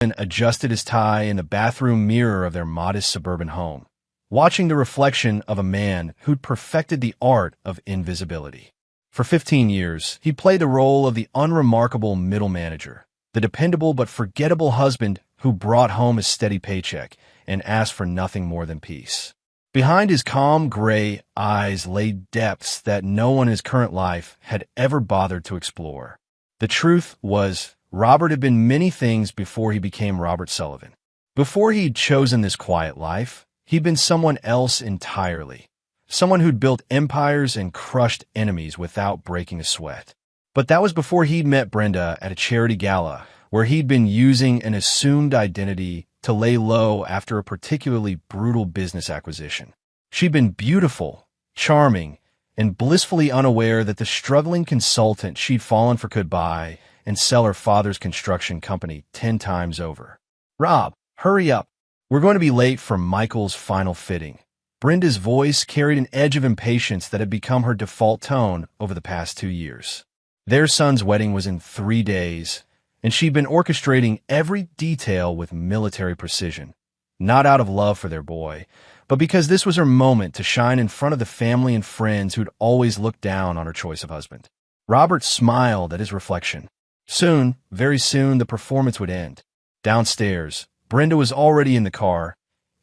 adjusted his tie in the bathroom mirror of their modest suburban home, watching the reflection of a man who'd perfected the art of invisibility. For 15 years, he played the role of the unremarkable middle manager, the dependable but forgettable husband who brought home a steady paycheck and asked for nothing more than peace. Behind his calm gray eyes lay depths that no one in his current life had ever bothered to explore. The truth was, Robert had been many things before he became Robert Sullivan. Before he'd chosen this quiet life, he'd been someone else entirely. Someone who'd built empires and crushed enemies without breaking a sweat. But that was before he'd met Brenda at a charity gala, where he'd been using an assumed identity to lay low after a particularly brutal business acquisition. She'd been beautiful, charming, and blissfully unaware that the struggling consultant she'd fallen for could buy and sell her father's construction company 10 times over. "Rob, hurry up. We're going to be late for Michael's final fitting." Brenda's voice carried an edge of impatience that had become her default tone over the past 2 years. Their son's wedding was in 3 days, and she'd been orchestrating every detail with military precision, not out of love for their boy, but because this was her moment to shine in front of the family and friends who'd always looked down on her choice of husband. Robert smiled at his reflection. Soon, very soon, the performance would end. Downstairs, Brenda was already in the car,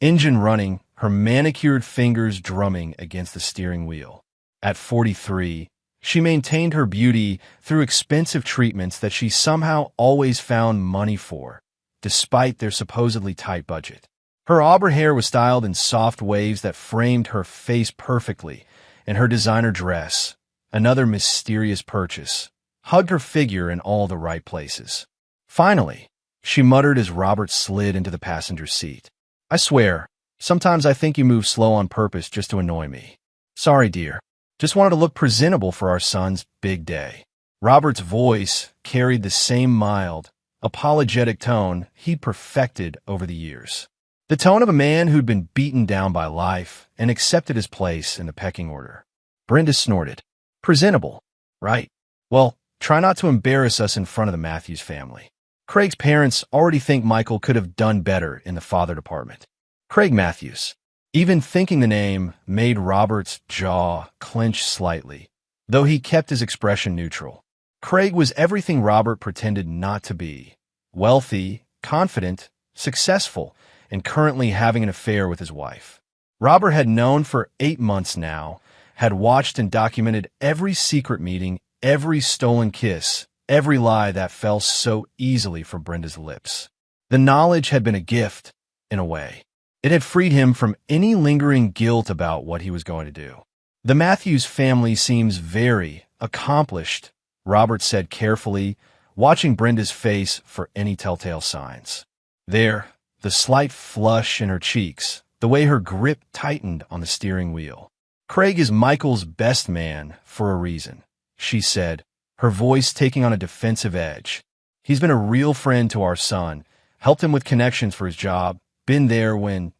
engine running, her manicured fingers drumming against the steering wheel. At 43, she maintained her beauty through expensive treatments that she somehow always found money for, despite their supposedly tight budget. Her auburn hair was styled in soft waves that framed her face perfectly, and her designer dress, another mysterious purchase, hugged her figure in all the right places. Finally, she muttered as Robert slid into the passenger seat. "I swear, sometimes I think you move slow on purpose just to annoy me. Sorry, dear. Just wanted to look presentable for our son's big day." Robert's voice carried the same mild, apologetic tone he'd perfected over the years. The tone of a man who'd been beaten down by life and accepted his place in the pecking order. Brenda snorted. "Presentable, right? Well, try not to embarrass us in front of the Matthews family. Craig's parents already think Michael could have done better in the father department." Craig Matthews. Even thinking the name made Robert's jaw clench slightly, though he kept his expression neutral. Craig was everything Robert pretended not to be. Wealthy, confident, successful, and currently having an affair with his wife. Robert had known for 8 months now, had watched and documented every secret meeting, every stolen kiss, every lie that fell so easily from Brenda's lips. The knowledge had been a gift, in a way. It had freed him from any lingering guilt about what he was going to do. "The Matthews family seems very accomplished," Robert said carefully, watching Brenda's face for any telltale signs. There, the slight flush in her cheeks, the way her grip tightened on the steering wheel. "Craig is Michael's best man for a reason," she said, her voice taking on a defensive edge. "He's been a real friend to our son, helped him with connections for his job, been there when—"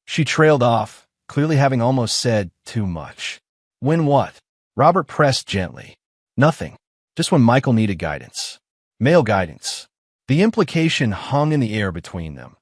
She trailed off, clearly having almost said too much. "When what?" Robert pressed gently. "Nothing. Just when Michael needed guidance. Male guidance." The implication hung in the air between them,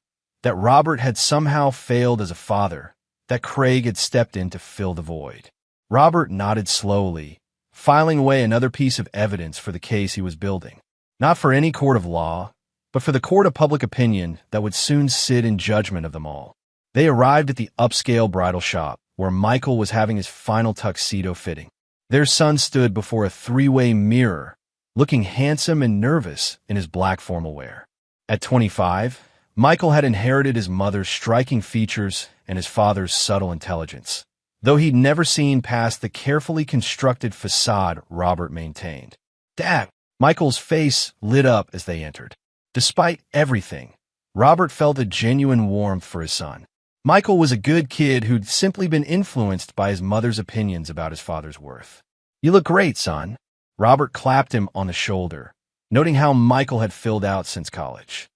that Robert had somehow failed as a father, that Craig had stepped in to fill the void. Robert nodded slowly, filing away another piece of evidence for the case he was building. Not for any court of law, but for the court of public opinion that would soon sit in judgment of them all. They arrived at the upscale bridal shop, where Michael was having his final tuxedo fitting. Their son stood before a 3-way mirror, looking handsome and nervous in his black formal wear. At 25, Michael had inherited his mother's striking features and his father's subtle intelligence, though he'd never seen past the carefully constructed facade Robert maintained. "Dad!" Michael's face lit up as they entered. Despite everything, Robert felt a genuine warmth for his son. Michael was a good kid who'd simply been influenced by his mother's opinions about his father's worth. "You look great, son." Robert clapped him on the shoulder, noting how Michael had filled out since college.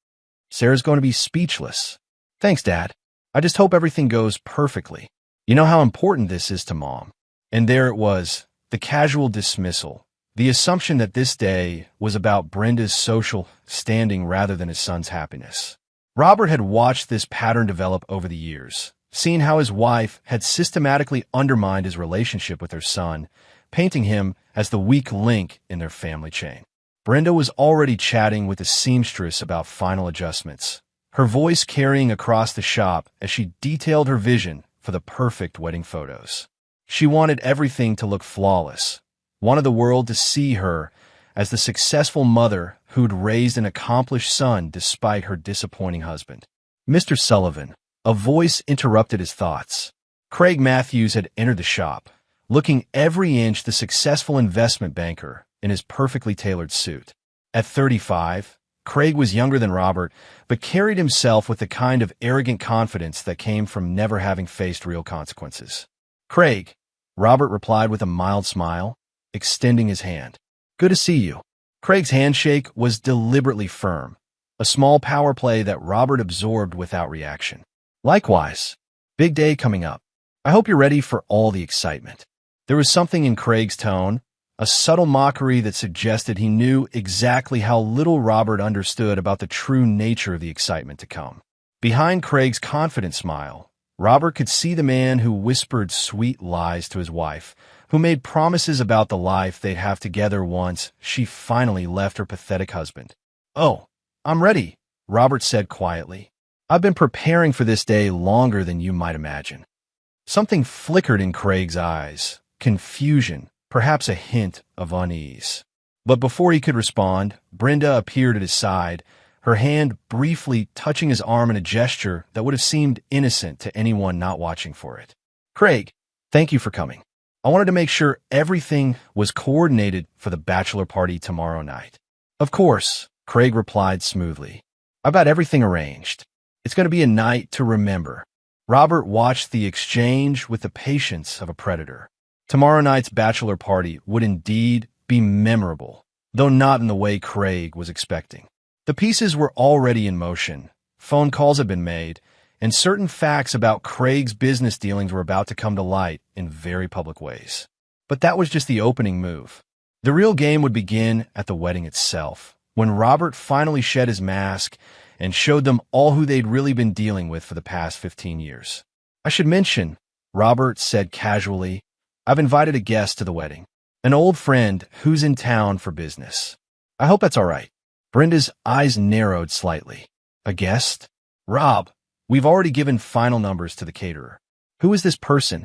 "Sarah's going to be speechless." "Thanks, Dad. I just hope everything goes perfectly. You know how important this is to Mom." And there it was, the casual dismissal, the assumption that this day was about Brenda's social standing rather than his son's happiness. Robert had watched this pattern develop over the years, seeing how his wife had systematically undermined his relationship with her son, painting him as the weak link in their family chain. Brenda was already chatting with the seamstress about final adjustments, her voice carrying across the shop as she detailed her vision for the perfect wedding photos. She wanted everything to look flawless, wanted the world to see her as the successful mother who'd raised an accomplished son despite her disappointing husband. Mr. Sullivan, a voice interrupted his thoughts. Craig Matthews had entered the shop, looking every inch the successful investment banker in his perfectly tailored suit. At 35, Craig was younger than Robert, but carried himself with the kind of arrogant confidence that came from never having faced real consequences. "Craig," Robert replied with a mild smile, extending his hand. "Good to see you." Craig's handshake was deliberately firm, a small power play that Robert absorbed without reaction. "Likewise. Big day coming up. I hope you're ready for all the excitement." There was something in Craig's tone, a subtle mockery that suggested he knew exactly how little Robert understood about the true nature of the excitement to come. Behind Craig's confident smile, Robert could see the man who whispered sweet lies to his wife, who made promises about the life they'd have together once she finally left her pathetic husband. "Oh, I'm ready," Robert said quietly. "I've been preparing for this day longer than you might imagine." Something flickered in Craig's eyes, confusion, perhaps a hint of unease. But before he could respond, Brenda appeared at his side, her hand briefly touching his arm in a gesture that would have seemed innocent to anyone not watching for it. "Craig, thank you for coming. I wanted to make sure everything was coordinated for the bachelor party tomorrow night." "Of course," Craig replied smoothly. "I've got everything arranged. It's going to be a night to remember." Robert watched the exchange with the patience of a predator. Tomorrow night's bachelor party would indeed be memorable, though not in the way Craig was expecting. The pieces were already in motion, phone calls had been made, and certain facts about Craig's business dealings were about to come to light in very public ways. But that was just the opening move. The real game would begin at the wedding itself, when Robert finally shed his mask and showed them all who they'd really been dealing with for the past 15 years. "I should mention," Robert said casually, "I've invited a guest to the wedding, an old friend who's in town for business. I hope that's all right." Brenda's eyes narrowed slightly. "A guest? Rob, we've already given final numbers to the caterer. Who is this person?"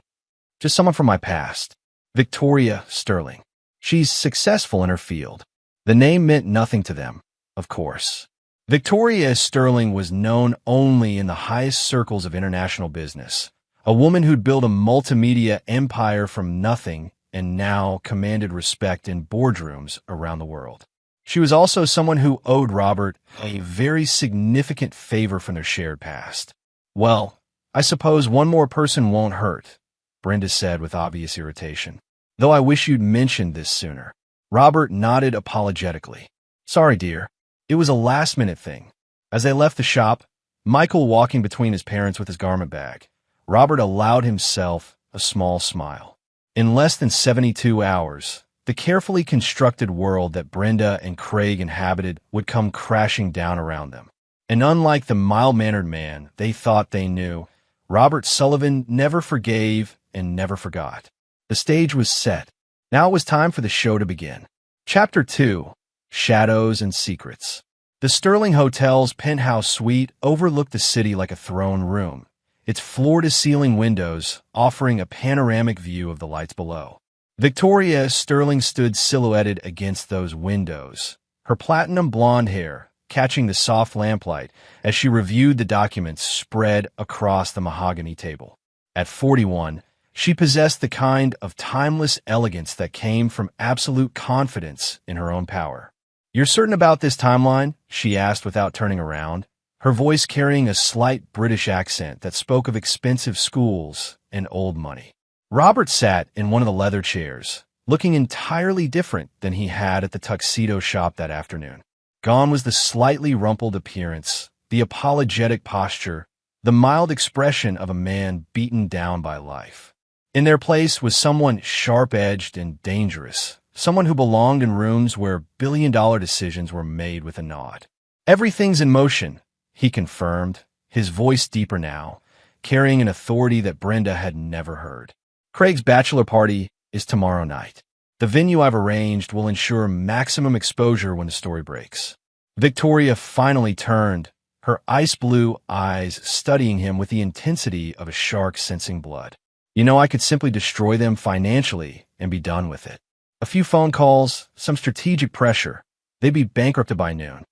"Just someone from my past. Victoria Sterling. She's successful in her field." The name meant nothing to them, of course. Victoria Sterling was known only in the highest circles of international business, a woman who'd built a multimedia empire from nothing and now commanded respect in boardrooms around the world. She was also someone who owed Robert a very significant favor from their shared past. "Well, I suppose one more person won't hurt," Brenda said with obvious irritation. "Though I wish you'd mentioned this sooner." Robert nodded apologetically. "Sorry, dear. It was a last-minute thing." As they left the shop, Michael walking between his parents with his garment bag, Robert allowed himself a small smile. In less than 72 hours, the carefully constructed world that Brenda and Craig inhabited would come crashing down around them. And unlike the mild-mannered man they thought they knew, Robert Sullivan never forgave and never forgot. The stage was set. Now it was time for the show to begin. Chapter 2. Shadows and Secrets. The Sterling Hotel's penthouse suite overlooked the city like a throne room, its floor-to-ceiling windows offering a panoramic view of the lights below. Victoria Sterling stood silhouetted against those windows, her platinum blonde hair catching the soft lamplight as she reviewed the documents spread across the mahogany table. At 41, she possessed the kind of timeless elegance that came from absolute confidence in her own power. "You're certain about this timeline?" she asked without turning around, her voice carrying a slight British accent that spoke of expensive schools and old money. Robert sat in one of the leather chairs, looking entirely different than he had at the tuxedo shop that afternoon. Gone was the slightly rumpled appearance, the apologetic posture, the mild expression of a man beaten down by life. In their place was someone sharp-edged and dangerous, someone who belonged in rooms where billion-dollar decisions were made with a nod. "Everything's in motion," he confirmed, his voice deeper now, carrying an authority that Brenda had never heard. "Craig's bachelor party is tomorrow night. The venue I've arranged will ensure maximum exposure when the story breaks." Victoria finally turned, her ice blue eyes studying him with the intensity of a shark sensing blood. "You know, I could simply destroy them financially and be done with it. A few phone calls, some strategic pressure. They'd be bankrupted by noon."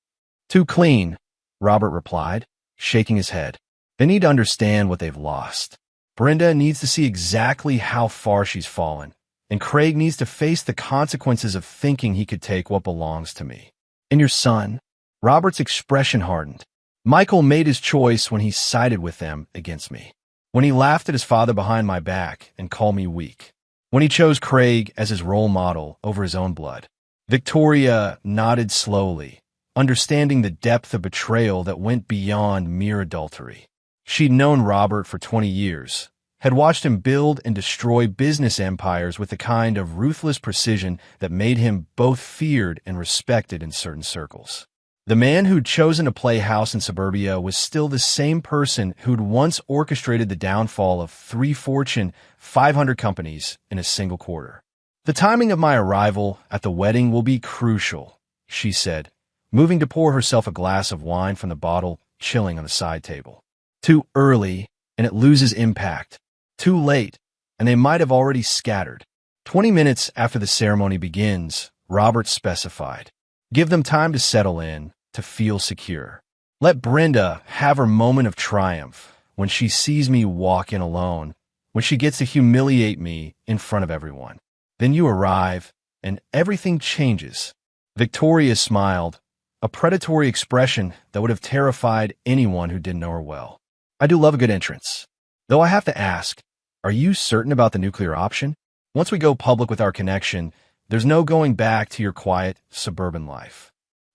"Too clean," Robert replied, shaking his head. "They need to understand what they've lost. Brenda needs to see exactly how far she's fallen, and Craig needs to face the consequences of thinking he could take what belongs to me. And your son?" Robert's expression hardened. "Michael made his choice when he sided with them against me. When he laughed at his father behind my back and called me weak. When he chose Craig as his role model over his own blood." Victoria nodded slowly, understanding the depth of betrayal that went beyond mere adultery. She'd known Robert for 20 years, had watched him build and destroy business empires with the kind of ruthless precision that made him both feared and respected in certain circles. The man who'd chosen to play house in suburbia was still the same person who'd once orchestrated the downfall of 3 Fortune 500 companies in a single quarter. "The timing of my arrival at the wedding will be crucial," she said, moving to pour herself a glass of wine from the bottle chilling on the side table. "Too early, and it loses impact. Too late, and they might have already scattered." 20 minutes after the ceremony begins, Robert specified, "Give them time to settle in, to feel secure. Let Brenda have her moment of triumph when she sees me walk in alone, when she gets to humiliate me in front of everyone. Then you arrive, and everything changes." Victoria smiled, a predatory expression that would have terrified anyone who didn't know her well. "I do love a good entrance. Though I have to ask, are you certain about the nuclear option? Once we go public with our connection, there's no going back to your quiet, suburban life."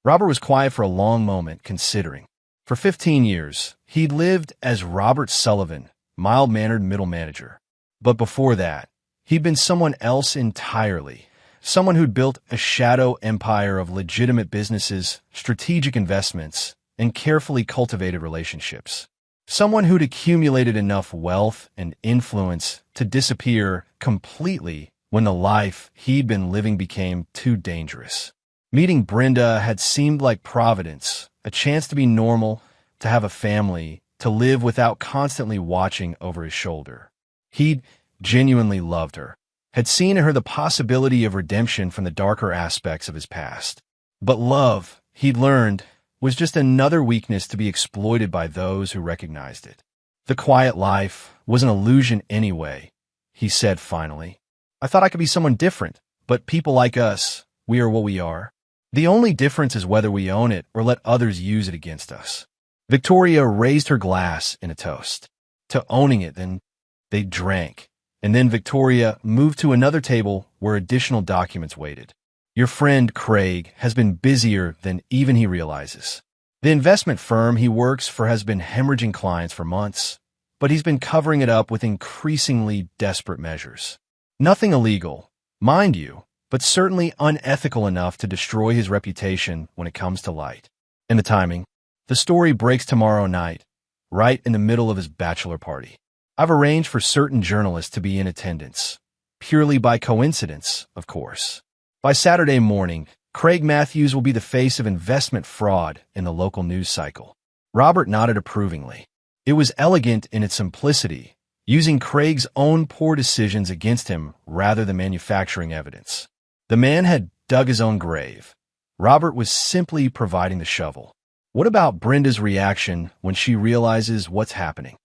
Robert was quiet for a long moment, considering. For 15 years, he'd lived as Robert Sullivan, mild-mannered middle manager. But before that, he'd been someone else entirely, someone who'd built a shadow empire of legitimate businesses, strategic investments, and carefully cultivated relationships. Someone who'd accumulated enough wealth and influence to disappear completely when the life he'd been living became too dangerous. Meeting Brenda had seemed like providence, a chance to be normal, to have a family, to live without constantly watching over his shoulder. He'd genuinely loved her, had seen in her the possibility of redemption from the darker aspects of his past. But love, he'd learned, was just another weakness to be exploited by those who recognized it. "The quiet life was an illusion anyway," he said finally. "I thought I could be someone different, but people like us, we are what we are. The only difference is whether we own it or let others use it against us." Victoria raised her glass in a toast. To owning it, then they drank. And then Victoria moved to another table where additional documents waited. "Your friend Craig has been busier than even he realizes. The investment firm he works for has been hemorrhaging clients for months, but he's been covering it up with increasingly desperate measures. Nothing illegal, mind you, but certainly unethical enough to destroy his reputation when it comes to light. And the timing? The story breaks tomorrow night, right in the middle of his bachelor party. I've arranged for certain journalists to be in attendance, purely by coincidence, of course. By Saturday morning, Craig Matthews will be the face of investment fraud in the local news cycle." Robert nodded approvingly. It was elegant in its simplicity, using Craig's own poor decisions against him rather than manufacturing evidence. The man had dug his own grave. Robert was simply providing the shovel. What about Brenda's reaction when she realizes what's happening?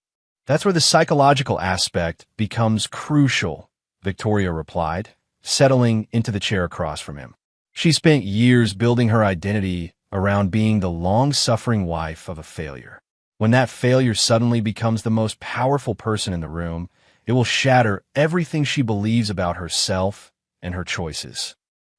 "That's where the psychological aspect becomes crucial," Victoria replied, settling into the chair across from him. She spent years building her identity around being the long-suffering wife of a failure. When that failure suddenly becomes the most powerful person in the room, it will shatter everything she believes about herself and her choices.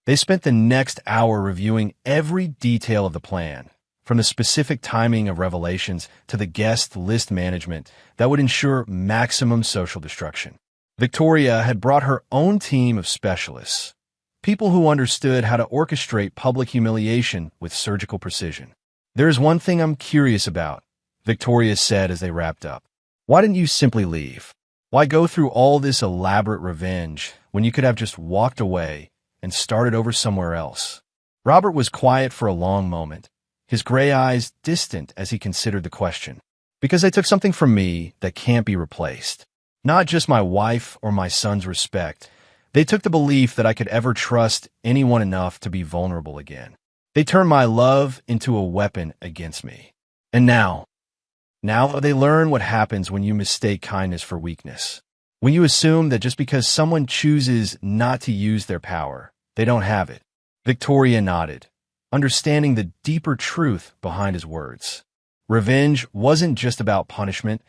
They spent the next hour reviewing every detail of the plan, from the specific timing of revelations to the guest list management that would ensure maximum social destruction. Victoria had brought her own team of specialists, People who understood how to orchestrate public humiliation with surgical precision. "There is one thing I'm curious about," Victoria said as they wrapped up. "Why didn't you simply leave? Why go through all this elaborate revenge when you could have just walked away and started over somewhere else?" Robert was quiet for a long moment, his gray eyes distant as he considered the question. "Because they took something from me that can't be replaced. Not just my wife or my son's respect. They took the belief that I could ever trust anyone enough to be vulnerable again. They turned my love into a weapon against me. And now they learn what happens when you mistake kindness for weakness. When you assume that just because someone chooses not to use their power, they don't have it." Victoria nodded, understanding the deeper truth behind his words. Revenge wasn't just about punishment.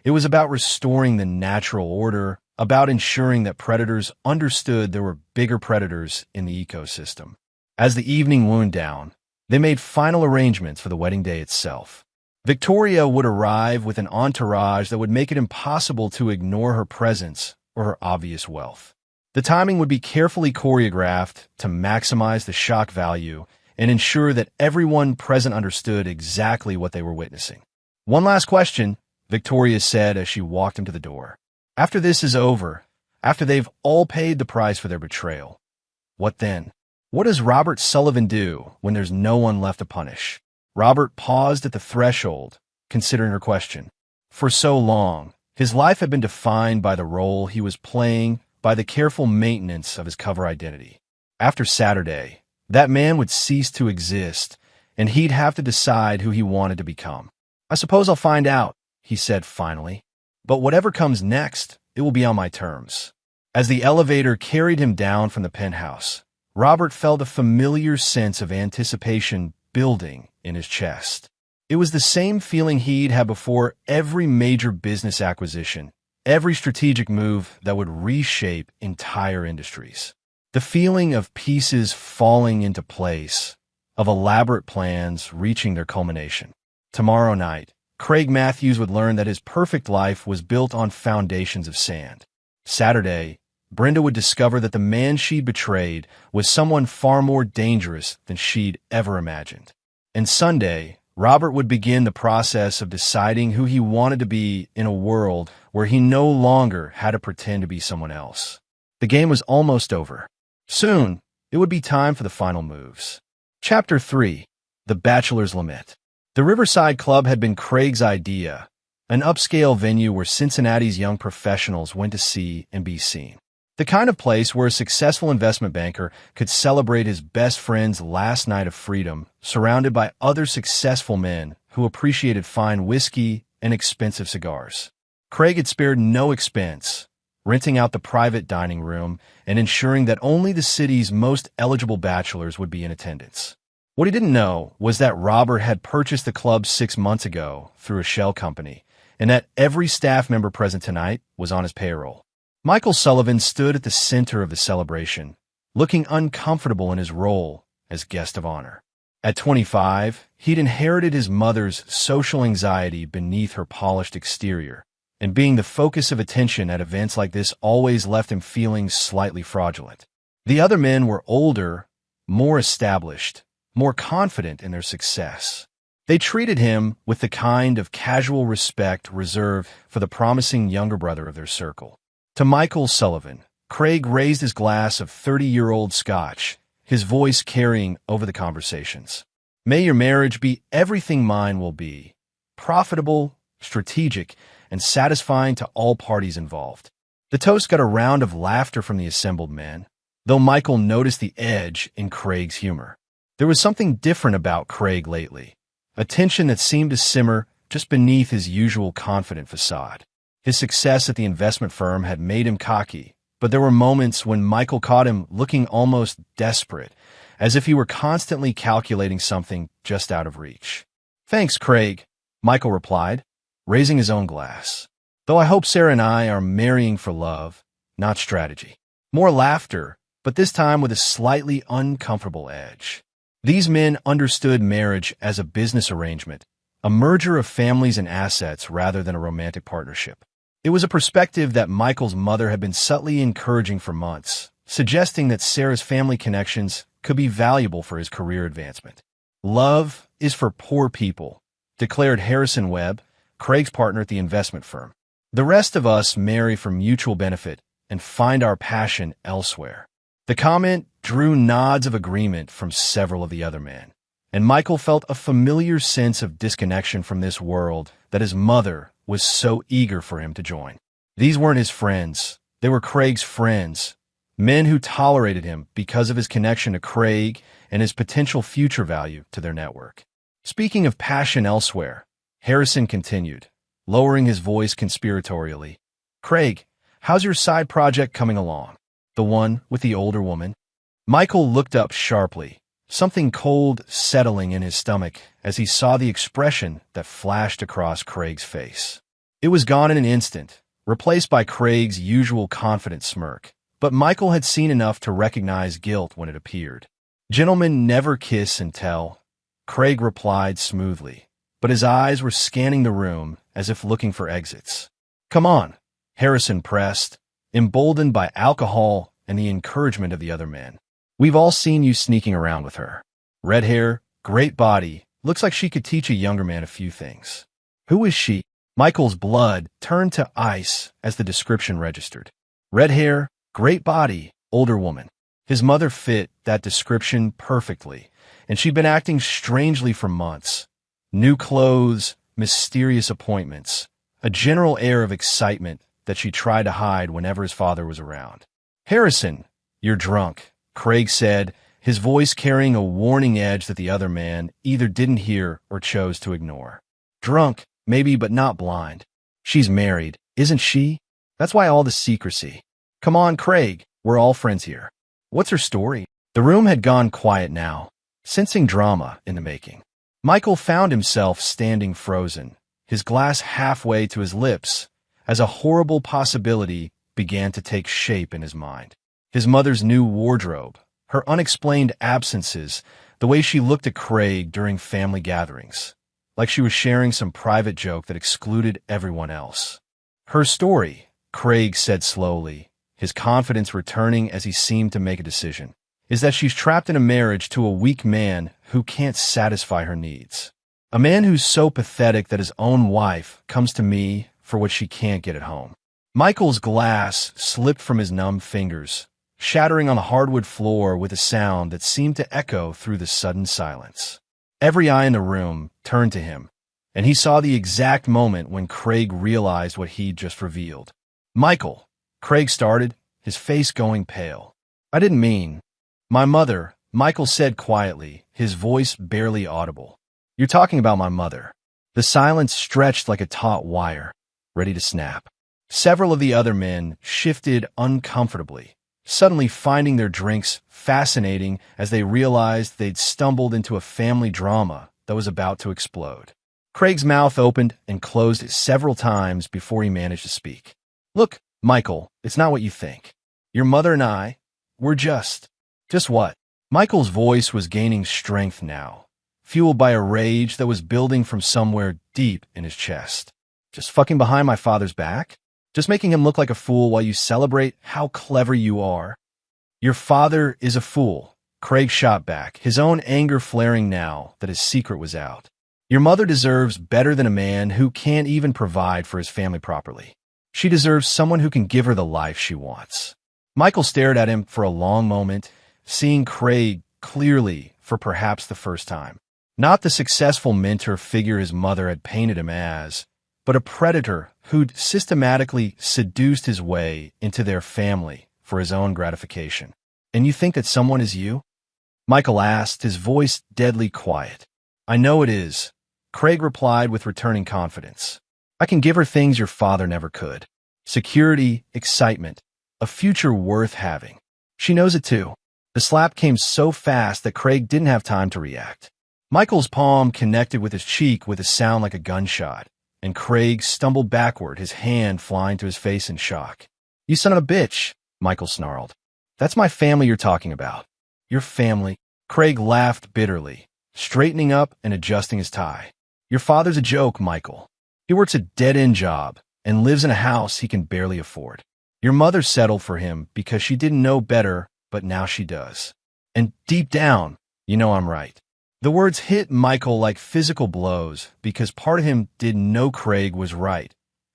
It was about restoring the natural order, about ensuring that predators understood there were bigger predators in the ecosystem. As the evening wound down, they made final arrangements for the wedding day itself. Victoria would arrive with an entourage that would make it impossible to ignore her presence or her obvious wealth. The timing would be carefully choreographed to maximize the shock value and ensure that everyone present understood exactly what they were witnessing. "One last question," Victoria said as she walked him to the door. "After this is over, after they've all paid the price for their betrayal, what then? What does Robert Sullivan do when there's no one left to punish?" Robert paused at the threshold, considering her question. For so long, his life had been defined by the role he was playing, by the careful maintenance of his cover identity. After Saturday, that man would cease to exist, and he'd have to decide who he wanted to become. "I suppose I'll find out," he said finally. "But whatever comes next, it will be on my terms." As the elevator carried him down from the penthouse, Robert felt a familiar sense of anticipation building in his chest. It was the same feeling he'd had before every major business acquisition, every strategic move that would reshape entire industries. The feeling of pieces falling into place, of elaborate plans reaching their culmination. Tomorrow night, Craig Matthews would learn that his perfect life was built on foundations of sand. Saturday, Brenda would discover that the man she'd betrayed was someone far more dangerous than she'd ever imagined. And Sunday, Robert would begin the process of deciding who he wanted to be in a world where he no longer had to pretend to be someone else. The game was almost over. Soon, it would be time for the final moves. Chapter 3. The Bachelor's Lament. The Riverside Club had been Craig's idea, an upscale venue where Cincinnati's young professionals went to see and be seen. The kind of place where a successful investment banker could celebrate his best friend's last night of freedom, surrounded by other successful men who appreciated fine whiskey and expensive cigars. Craig had spared no expense, renting out the private dining room and ensuring that only the city's most eligible bachelors would be in attendance. What he didn't know was that Robert had purchased the club 6 months ago through a shell company, and that every staff member present tonight was on his payroll. Michael Sullivan stood at the center of the celebration, looking uncomfortable in his role as guest of honor. At 25, he'd inherited his mother's social anxiety beneath her polished exterior, and being the focus of attention at events like this always left him feeling slightly fraudulent. The other men were older, more established, more confident in their success. They treated him with the kind of casual respect reserved for the promising younger brother of their circle. To Michael Sullivan, Craig raised his glass of 30-year-old scotch, his voice carrying over the conversations. "May your marriage be everything mine will be, profitable, strategic, and satisfying to all parties involved." The toast got a round of laughter from the assembled men, though Michael noticed the edge in Craig's humor. There was something different about Craig lately, a tension that seemed to simmer just beneath his usual confident facade. His success at the investment firm had made him cocky, but there were moments when Michael caught him looking almost desperate, as if he were constantly calculating something just out of reach. "Thanks, Craig," Michael replied, raising his own glass. "Though I hope Sarah and I are marrying for love, not strategy." More laughter, but this time with a slightly uncomfortable edge. These men understood marriage as a business arrangement, a merger of families and assets rather than a romantic partnership. It was a perspective that Michael's mother had been subtly encouraging for months, suggesting that Sarah's family connections could be valuable for his career advancement. "Love is for poor people," declared Harrison Webb, Craig's partner at the investment firm. "The rest of us marry for mutual benefit and find our passion elsewhere." The comment drew nods of agreement from several of the other men, and Michael felt a familiar sense of disconnection from this world that his mother was so eager for him to join. These weren't his friends. They were Craig's friends, men who tolerated him because of his connection to Craig and his potential future value to their network. Speaking of passion elsewhere, Harrison continued, lowering his voice conspiratorially. "Craig, how's your side project coming along? The one with the older woman?" Michael looked up sharply, something cold settling in his stomach as he saw the expression that flashed across Craig's face. It was gone in an instant, replaced by Craig's usual confident smirk, but Michael had seen enough to recognize guilt when it appeared. "Gentlemen never kiss and tell," Craig replied smoothly, but his eyes were scanning the room as if looking for exits. "Come on," Harrison pressed, emboldened by alcohol and the encouragement of the other men. "We've all seen you sneaking around with her. Red hair, great body, looks like she could teach a younger man a few things." "Who is she?" Michael's blood turned to ice as the description registered. Red hair, great body, older woman. His mother fit that description perfectly, and she'd been acting strangely for months. New clothes, mysterious appointments, a general air of excitement that she tried to hide whenever his father was around. "Harrison, you're drunk," Craig said, his voice carrying a warning edge that the other man either didn't hear or chose to ignore. "Drunk, maybe, but not blind. She's married, isn't she? That's why all the secrecy. Come on, Craig, we're all friends here. What's her story?" The room had gone quiet now, sensing drama in the making. Michael found himself standing frozen, his glass halfway to his lips, as a horrible possibility began to take shape in his mind. His mother's new wardrobe, her unexplained absences, the way she looked at Craig during family gatherings, like she was sharing some private joke that excluded everyone else. "Her story," Craig said slowly, his confidence returning as he seemed to make a decision, "is that she's trapped in a marriage to a weak man who can't satisfy her needs. A man who's so pathetic that his own wife comes to me for what she can't get at home." Michael's glass slipped from his numb fingers, shattering on the hardwood floor with a sound that seemed to echo through the sudden silence. Every eye in the room turned to him, and he saw the exact moment when Craig realized what he'd just revealed. "Michael," Craig started, his face going pale. "I didn't mean—" "My mother," Michael said quietly, his voice barely audible. "You're talking about my mother." The silence stretched like a taut wire, ready to snap. Several of the other men shifted uncomfortably, suddenly finding their drinks fascinating as they realized they'd stumbled into a family drama that was about to explode. Craig's mouth opened and closed several times before he managed to speak. "Look, Michael, it's not what you think. Your mother and I, we're just what?" Michael's voice was gaining strength now, fueled by a rage that was building from somewhere deep in his chest. "Just fucking behind my father's back? Just making him look like a fool while you celebrate how clever you are?" "Your father is a fool," Craig shot back, his own anger flaring now that his secret was out. "Your mother deserves better than a man who can't even provide for his family properly. She deserves someone who can give her the life she wants." Michael stared at him for a long moment, seeing Craig clearly for perhaps the first time. Not the successful mentor figure his mother had painted him as, but a predator who'd systematically seduced his way into their family for his own gratification. "And you think that someone is you?" Michael asked, his voice deadly quiet. "I know it is," Craig replied with returning confidence. "I can give her things your father never could. Security, excitement, a future worth having. She knows it too." The slap came so fast that Craig didn't have time to react. Michael's palm connected with his cheek with a sound like a gunshot, and Craig stumbled backward, his hand flying to his face in shock. "You son of a bitch," Michael snarled. "That's my family you're talking about." "Your family?" Craig laughed bitterly, straightening up and adjusting his tie. "Your father's a joke, Michael. He works a dead-end job and lives in a house he can barely afford. Your mother settled for him because she didn't know better, but now she does. And deep down, you know I'm right." The words hit Michael like physical blows because part of him didn't know Craig was right,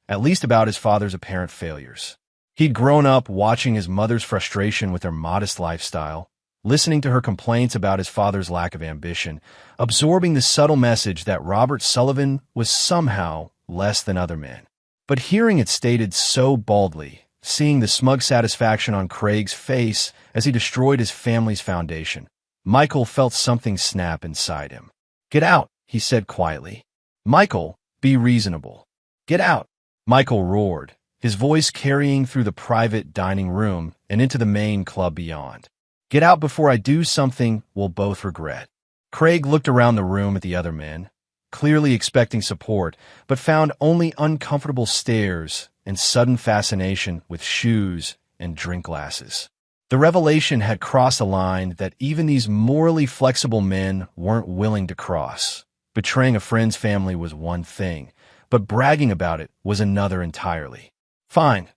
at least about his father's apparent failures. He'd grown up watching his mother's frustration with her modest lifestyle, listening to her complaints about his father's lack of ambition, absorbing the subtle message that Robert Sullivan was somehow less than other men. But hearing it stated so baldly, seeing the smug satisfaction on Craig's face as he destroyed his family's foundation, Michael felt something snap inside him. "Get out," he said quietly. "Michael, be reasonable. Get out," Michael roared, his voice carrying through the private dining room and into the main club beyond. "Get out before I do something we'll both regret." Craig looked around the room at the other men, clearly expecting support, but found only uncomfortable stares and sudden fascination with shoes and drink glasses. The revelation had crossed a line that even these morally flexible men weren't willing to cross. Betraying a friend's family was one thing, but bragging about it was another entirely. "Fine,"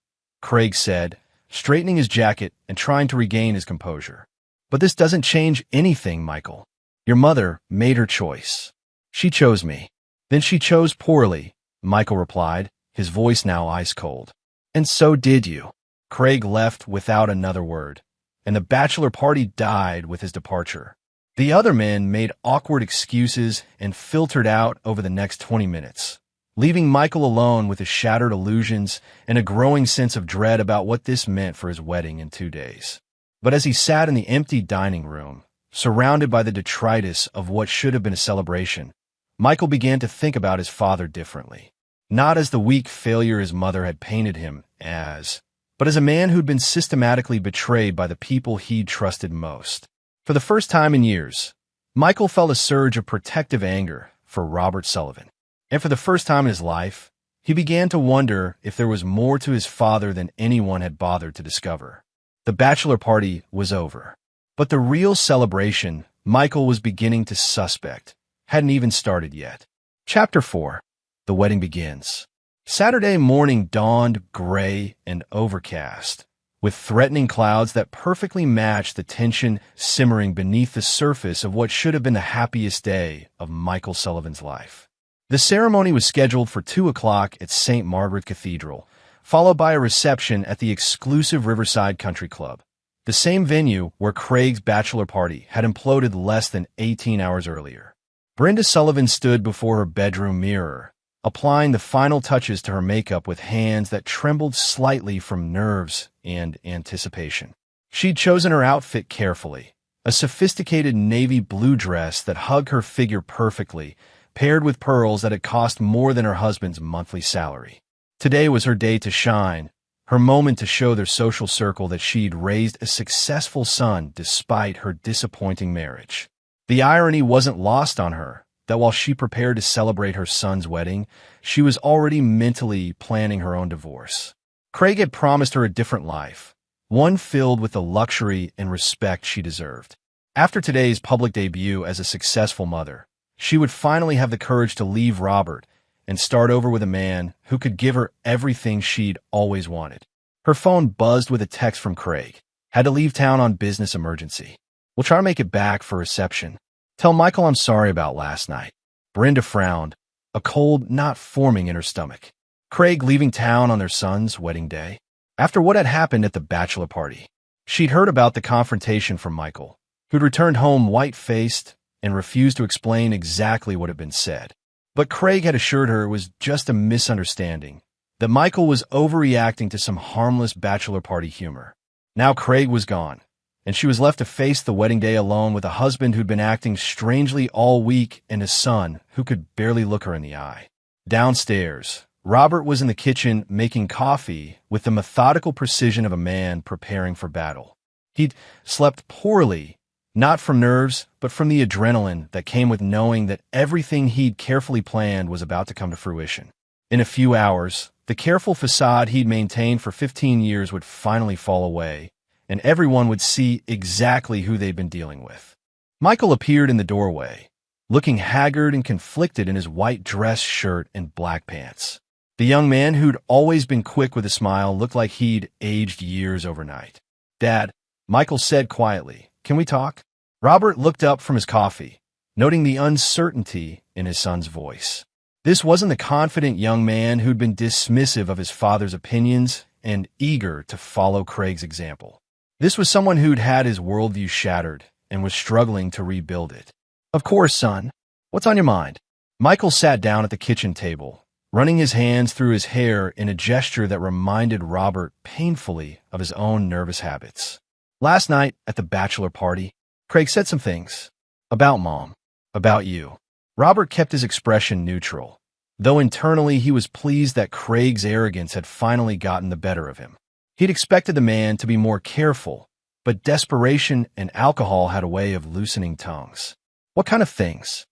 Craig said, straightening his jacket and trying to regain his composure. "But this doesn't change anything, Michael. Your mother made her choice. She chose me." "Then she chose poorly," Michael replied, his voice now ice cold. "And so did you." Craig left without another word, and the bachelor party died with his departure. The other men made awkward excuses and filtered out over the next 20 minutes, leaving Michael alone with his shattered illusions and a growing sense of dread about what this meant for his wedding in 2 days. But as he sat in the empty dining room, surrounded by the detritus of what should have been a celebration, Michael began to think about his father differently. Not as the weak failure his mother had painted him as, but as a man who'd been systematically betrayed by the people he'd trusted most. For the first time in years, Michael felt a surge of protective anger for Robert Sullivan. And for the first time in his life, he began to wonder if there was more to his father than anyone had bothered to discover. The bachelor party was over. But the real celebration, Michael was beginning to suspect, hadn't even started yet. Chapter 4. The wedding begins. Saturday morning dawned gray and overcast, with threatening clouds that perfectly matched the tension simmering beneath the surface of what should have been the happiest day of Michael Sullivan's life. The ceremony was scheduled for 2 o'clock at St. Margaret Cathedral, followed by a reception at the exclusive Riverside Country Club, the same venue where Craig's bachelor party had imploded less than 18 hours earlier. Brenda Sullivan stood before her bedroom mirror, applying the final touches to her makeup with hands that trembled slightly from nerves and anticipation. She'd chosen her outfit carefully, a sophisticated navy blue dress that hugged her figure perfectly, paired with pearls that had cost more than her husband's monthly salary. Today was her day to shine, her moment to show their social circle that she'd raised a successful son despite her disappointing marriage. The irony wasn't lost on her that while she prepared to celebrate her son's wedding, she was already mentally planning her own divorce. Craig had promised her a different life, one filled with the luxury and respect she deserved. After today's public debut as a successful mother, she would finally have the courage to leave Robert and start over with a man who could give her everything she'd always wanted. Her phone buzzed with a text from Craig. "Had to leave town on business emergency. We'll try to make it back for reception. Tell Michael I'm sorry about last night." Brenda frowned, a cold knot forming in her stomach. Craig leaving town on their son's wedding day? After what had happened at the bachelor party, she'd heard about the confrontation from Michael, who'd returned home white-faced and refused to explain exactly what had been said. But Craig had assured her it was just a misunderstanding, that Michael was overreacting to some harmless bachelor party humor. Now Craig was gone, and she was left to face the wedding day alone with a husband who'd been acting strangely all week and a son who could barely look her in the eye. Downstairs, Robert was in the kitchen making coffee with the methodical precision of a man preparing for battle. He'd slept poorly, not from nerves, but from the adrenaline that came with knowing that everything he'd carefully planned was about to come to fruition. In a few hours, the careful facade he'd maintained for 15 years would finally fall away, and everyone would see exactly who they'd been dealing with. Michael appeared in the doorway, looking haggard and conflicted in his white dress shirt and black pants. The young man, who'd always been quick with a smile, looked like he'd aged years overnight. "Dad," Michael said quietly, "can we talk?" Robert looked up from his coffee, noting the uncertainty in his son's voice. This wasn't the confident young man who'd been dismissive of his father's opinions and eager to follow Craig's example. This was someone who'd had his worldview shattered and was struggling to rebuild it. "Of course, son. What's on your mind?" Michael sat down at the kitchen table, running his hands through his hair in a gesture that reminded Robert painfully of his own nervous habits. "Last night at the bachelor party, Craig said some things. About Mom. About you." Robert kept his expression neutral, though internally he was pleased that Craig's arrogance had finally gotten the better of him. He'd expected the man to be more careful, but desperation and alcohol had a way of loosening tongues. "What kind of things?"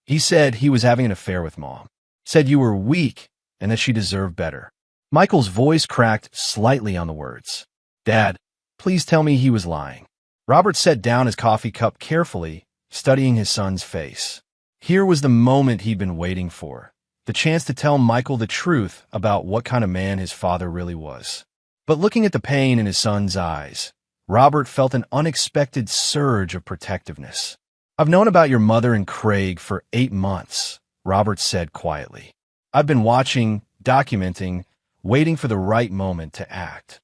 He said he was having an affair with Mom. Said you were weak and that she deserved better." Michael's voice cracked slightly on the words. "Dad, please tell me he was lying." Robert set down his coffee cup carefully, studying his son's face. Here was the moment he'd been waiting for, the chance to tell Michael the truth about what kind of man his father really was. But looking at the pain in his son's eyes, Robert felt an unexpected surge of protectiveness. "I've known about your mother and Craig for 8 months, Robert said quietly. "I've been watching, documenting, waiting for the right moment to act."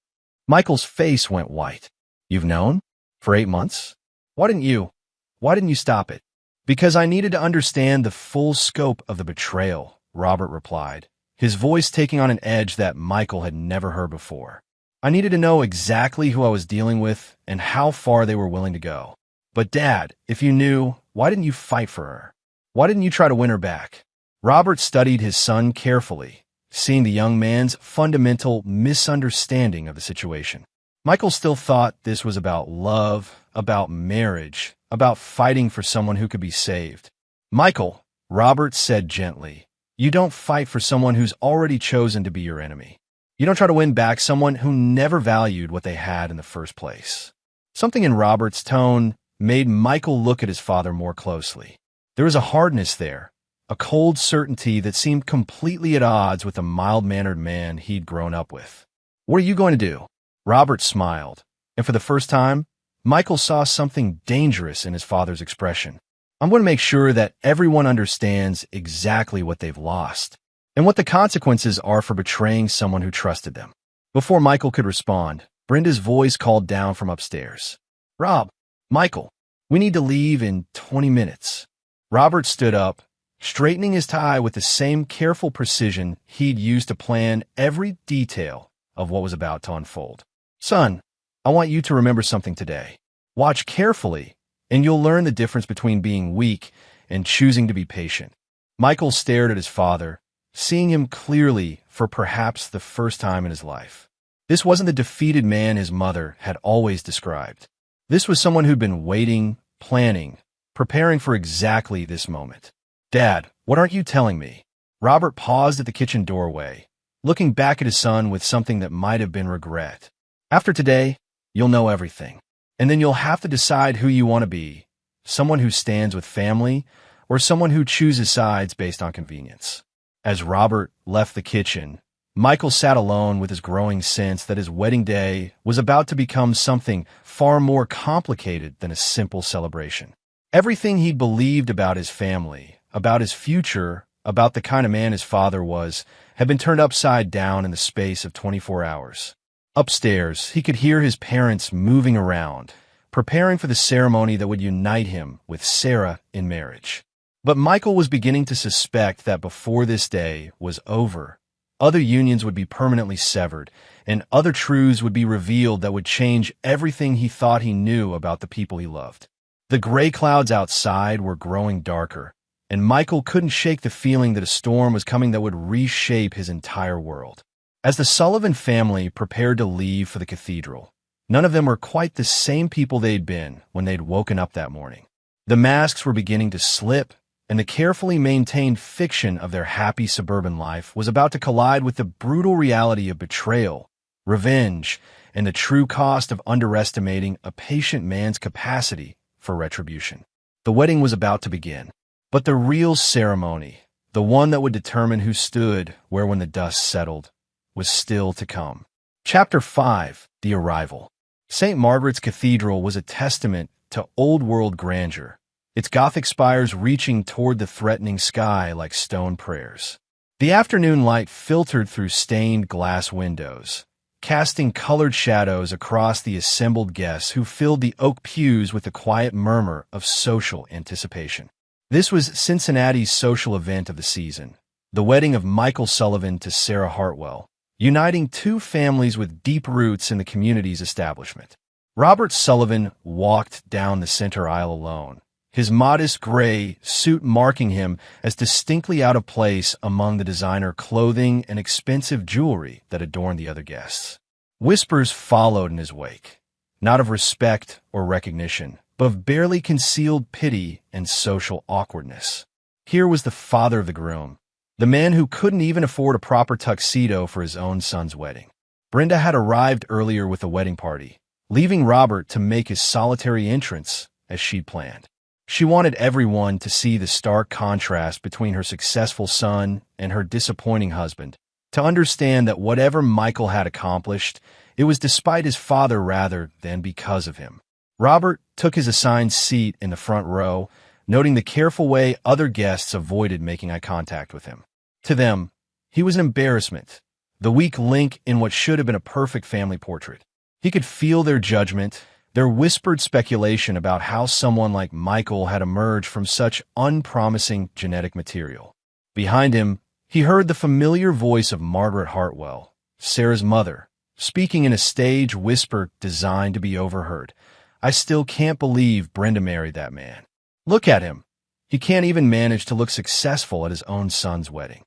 Michael's face went white. "You've known? For 8 months? Why didn't you stop it?" "Because I needed to understand the full scope of the betrayal," Robert replied, his voice taking on an edge that Michael had never heard before. "I needed to know exactly who I was dealing with and how far they were willing to go. But Dad, if you knew, why didn't you fight for her? Why didn't you try to win her back?" Robert studied his son carefully, seeing the young man's fundamental misunderstanding of the situation. Michael still thought this was about love, about marriage, about fighting for someone who could be saved. "Michael," Robert said gently, "you don't fight for someone who's already chosen to be your enemy. You don't try to win back someone who never valued what they had in the first place." Something in Robert's tone made Michael look at his father more closely. There was a hardness there, a cold certainty that seemed completely at odds with the mild-mannered man he'd grown up with. "What are you going to do?" Robert smiled, and for the first time, Michael saw something dangerous in his father's expression. "I'm going to make sure that everyone understands exactly what they've lost, and what the consequences are for betraying someone who trusted them." Before Michael could respond, Brenda's voice called down from upstairs. "Rob, Michael, we need to leave in 20 minutes. Robert stood up, straightening his tie with the same careful precision he'd used to plan every detail of what was about to unfold. "Son, I want you to remember something today. Watch carefully, and you'll learn the difference between being weak and choosing to be patient." Michael stared at his father, seeing him clearly for perhaps the first time in his life. This wasn't the defeated man his mother had always described. This was someone who'd been waiting, planning, preparing for exactly this moment. "Dad, what aren't you telling me?" Robert paused at the kitchen doorway, looking back at his son with something that might have been regret. "After today, you'll know everything. And then you'll have to decide who you want to be, someone who stands with family or someone who chooses sides based on convenience." As Robert left the kitchen, Michael sat alone with his growing sense that his wedding day was about to become something far more complicated than a simple celebration. Everything he believed about his family, about his future, about the kind of man his father was, had been turned upside down in the space of 24 hours. Upstairs, he could hear his parents moving around, preparing for the ceremony that would unite him with Sarah in marriage. But Michael was beginning to suspect that before this day was over, other unions would be permanently severed, and other truths would be revealed that would change everything he thought he knew about the people he loved. The gray clouds outside were growing darker, and Michael couldn't shake the feeling that a storm was coming that would reshape his entire world. As the Sullivan family prepared to leave for the cathedral, none of them were quite the same people they'd been when they'd woken up that morning. The masks were beginning to slip, and the carefully maintained fiction of their happy suburban life was about to collide with the brutal reality of betrayal, revenge, and the true cost of underestimating a patient man's capacity for retribution. The wedding was about to begin, but the real ceremony, the one that would determine who stood where when the dust settled, was still to come. Chapter 5: The Arrival. St. Margaret's Cathedral was a testament to old-world grandeur, its Gothic spires reaching toward the threatening sky like stone prayers. The afternoon light filtered through stained glass windows, casting colored shadows across the assembled guests who filled the oak pews with the quiet murmur of social anticipation. This was Cincinnati's social event of the season, the wedding of Michael Sullivan to Sarah Hartwell, uniting two families with deep roots in the community's establishment. Robert Sullivan walked down the center aisle alone, his modest gray suit marking him as distinctly out of place among the designer clothing and expensive jewelry that adorned the other guests. Whispers followed in his wake, not of respect or recognition, but of barely concealed pity and social awkwardness. Here was the father of the groom, the man who couldn't even afford a proper tuxedo for his own son's wedding. Brenda had arrived earlier with the wedding party, leaving Robert to make his solitary entrance as she'd planned. She wanted everyone to see the stark contrast between her successful son and her disappointing husband, to understand that whatever Michael had accomplished, it was despite his father rather than because of him. Robert took his assigned seat in the front row, noting the careful way other guests avoided making eye contact with him. To them, he was an embarrassment, the weak link in what should have been a perfect family portrait. He could feel their judgment, their whispered speculation about how someone like Michael had emerged from such unpromising genetic material. Behind him, he heard the familiar voice of Margaret Hartwell, Sarah's mother, speaking in a stage whisper designed to be overheard. "I still can't believe Brenda married that man. Look at him. He can't even manage to look successful at his own son's wedding."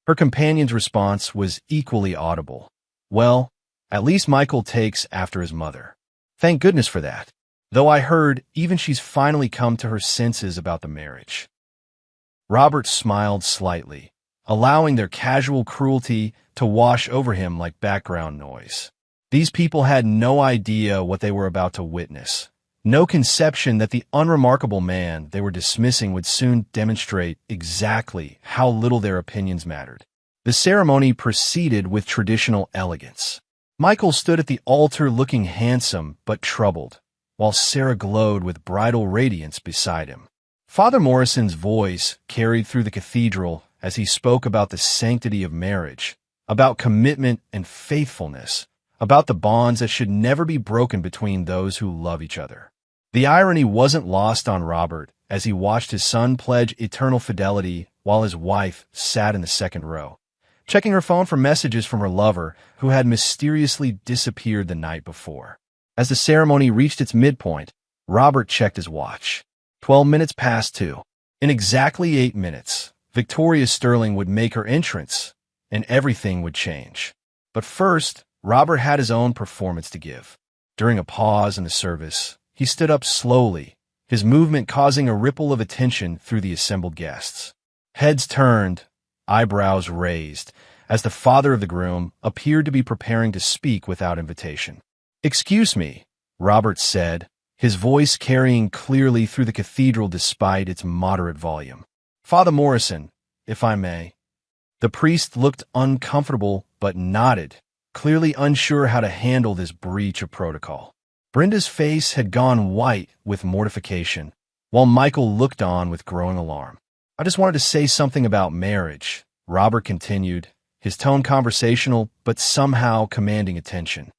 Her companion's response was equally audible. "Well, at least Michael takes after his mother. Thank goodness for that. Though I heard even she's finally come to her senses about the marriage." Robert smiled slightly, allowing their casual cruelty to wash over him like background noise. These people had no idea what they were about to witness, no conception that the unremarkable man they were dismissing would soon demonstrate exactly how little their opinions mattered. The ceremony proceeded with traditional elegance. Michael stood at the altar looking handsome but troubled, while Sarah glowed with bridal radiance beside him. Father Morrison's voice carried through the cathedral as he spoke about the sanctity of marriage, about commitment and faithfulness, about the bonds that should never be broken between those who love each other. The irony wasn't lost on Robert as he watched his son pledge eternal fidelity while his wife sat in the second row, checking her phone for messages from her lover who had mysteriously disappeared the night before. As the ceremony reached its midpoint, Robert checked his watch. 12 minutes past 2. In exactly 8 minutes, Victoria Sterling would make her entrance, and everything would change. But first, Robert had his own performance to give. During a pause in the service, he stood up slowly, his movement causing a ripple of attention through the assembled guests. Heads turned, eyebrows raised, as the father of the groom appeared to be preparing to speak without invitation. "Excuse me," Robert said, his voice carrying clearly through the cathedral despite its moderate volume. "Father Morrison, if I may." The priest looked uncomfortable but nodded, clearly unsure how to handle this breach of protocol. Brenda's face had gone white with mortification, while Michael looked on with growing alarm. "I just wanted to say something about marriage," Robert continued, his tone conversational but somehow commanding attention.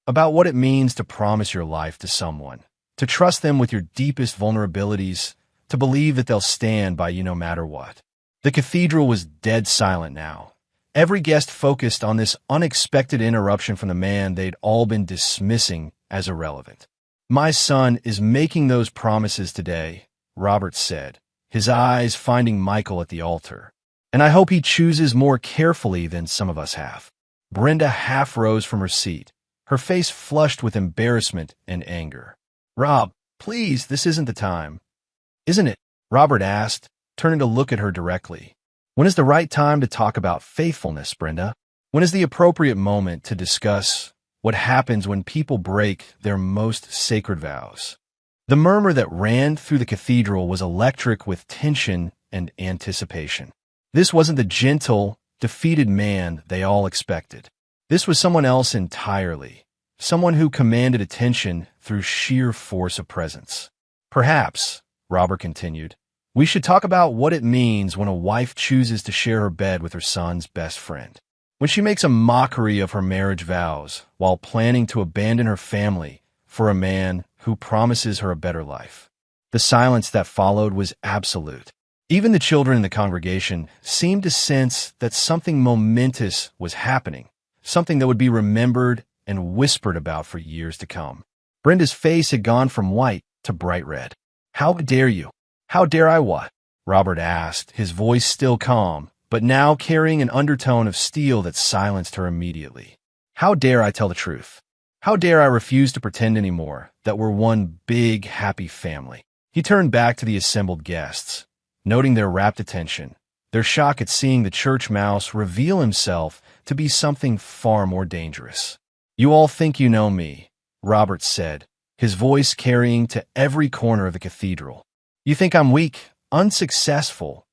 "About what it means to promise your life to someone, to trust them with your deepest vulnerabilities, to believe that they'll stand by you no matter what." The cathedral was dead silent now. Every guest focused on this unexpected interruption from the man they'd all been dismissing as irrelevant. "My son is making those promises today," Robert said, his eyes finding Michael at the altar. "And I hope he chooses more carefully than some of us have." Brenda half rose from her seat, her face flushed with embarrassment and anger. "Rob, please, this isn't the time." "Isn't it?" Robert asked, turning to look at her directly. "When is the right time to talk about faithfulness, Brenda? When is the appropriate moment to discuss what happens when people break their most sacred vows?" The murmur that ran through the cathedral was electric with tension and anticipation. This wasn't the gentle, defeated man they all expected. This was someone else entirely, someone who commanded attention through sheer force of presence. Perhaps, Robert continued, we should talk about what it means when a wife chooses to share her bed with her son's best friend. When she makes a mockery of her marriage vows while planning to abandon her family for a man who promises her a better life. The silence that followed was absolute. Even the children in the congregation seemed to sense that something momentous was happening, something that would be remembered and whispered about for years to come. Brenda's face had gone from white to bright red. "How dare you? How dare I what?" Robert asked, his voice still calm, but now carrying an undertone of steel that silenced her immediately. "How dare I tell the truth? How dare I refuse to pretend anymore that we're one big, happy family?" He turned back to the assembled guests, noting their rapt attention, their shock at seeing the church mouse reveal himself to be something far more dangerous. "You all think you know me," Robert said, his voice carrying to every corner of the cathedral. "You think I'm weak, unsuccessful,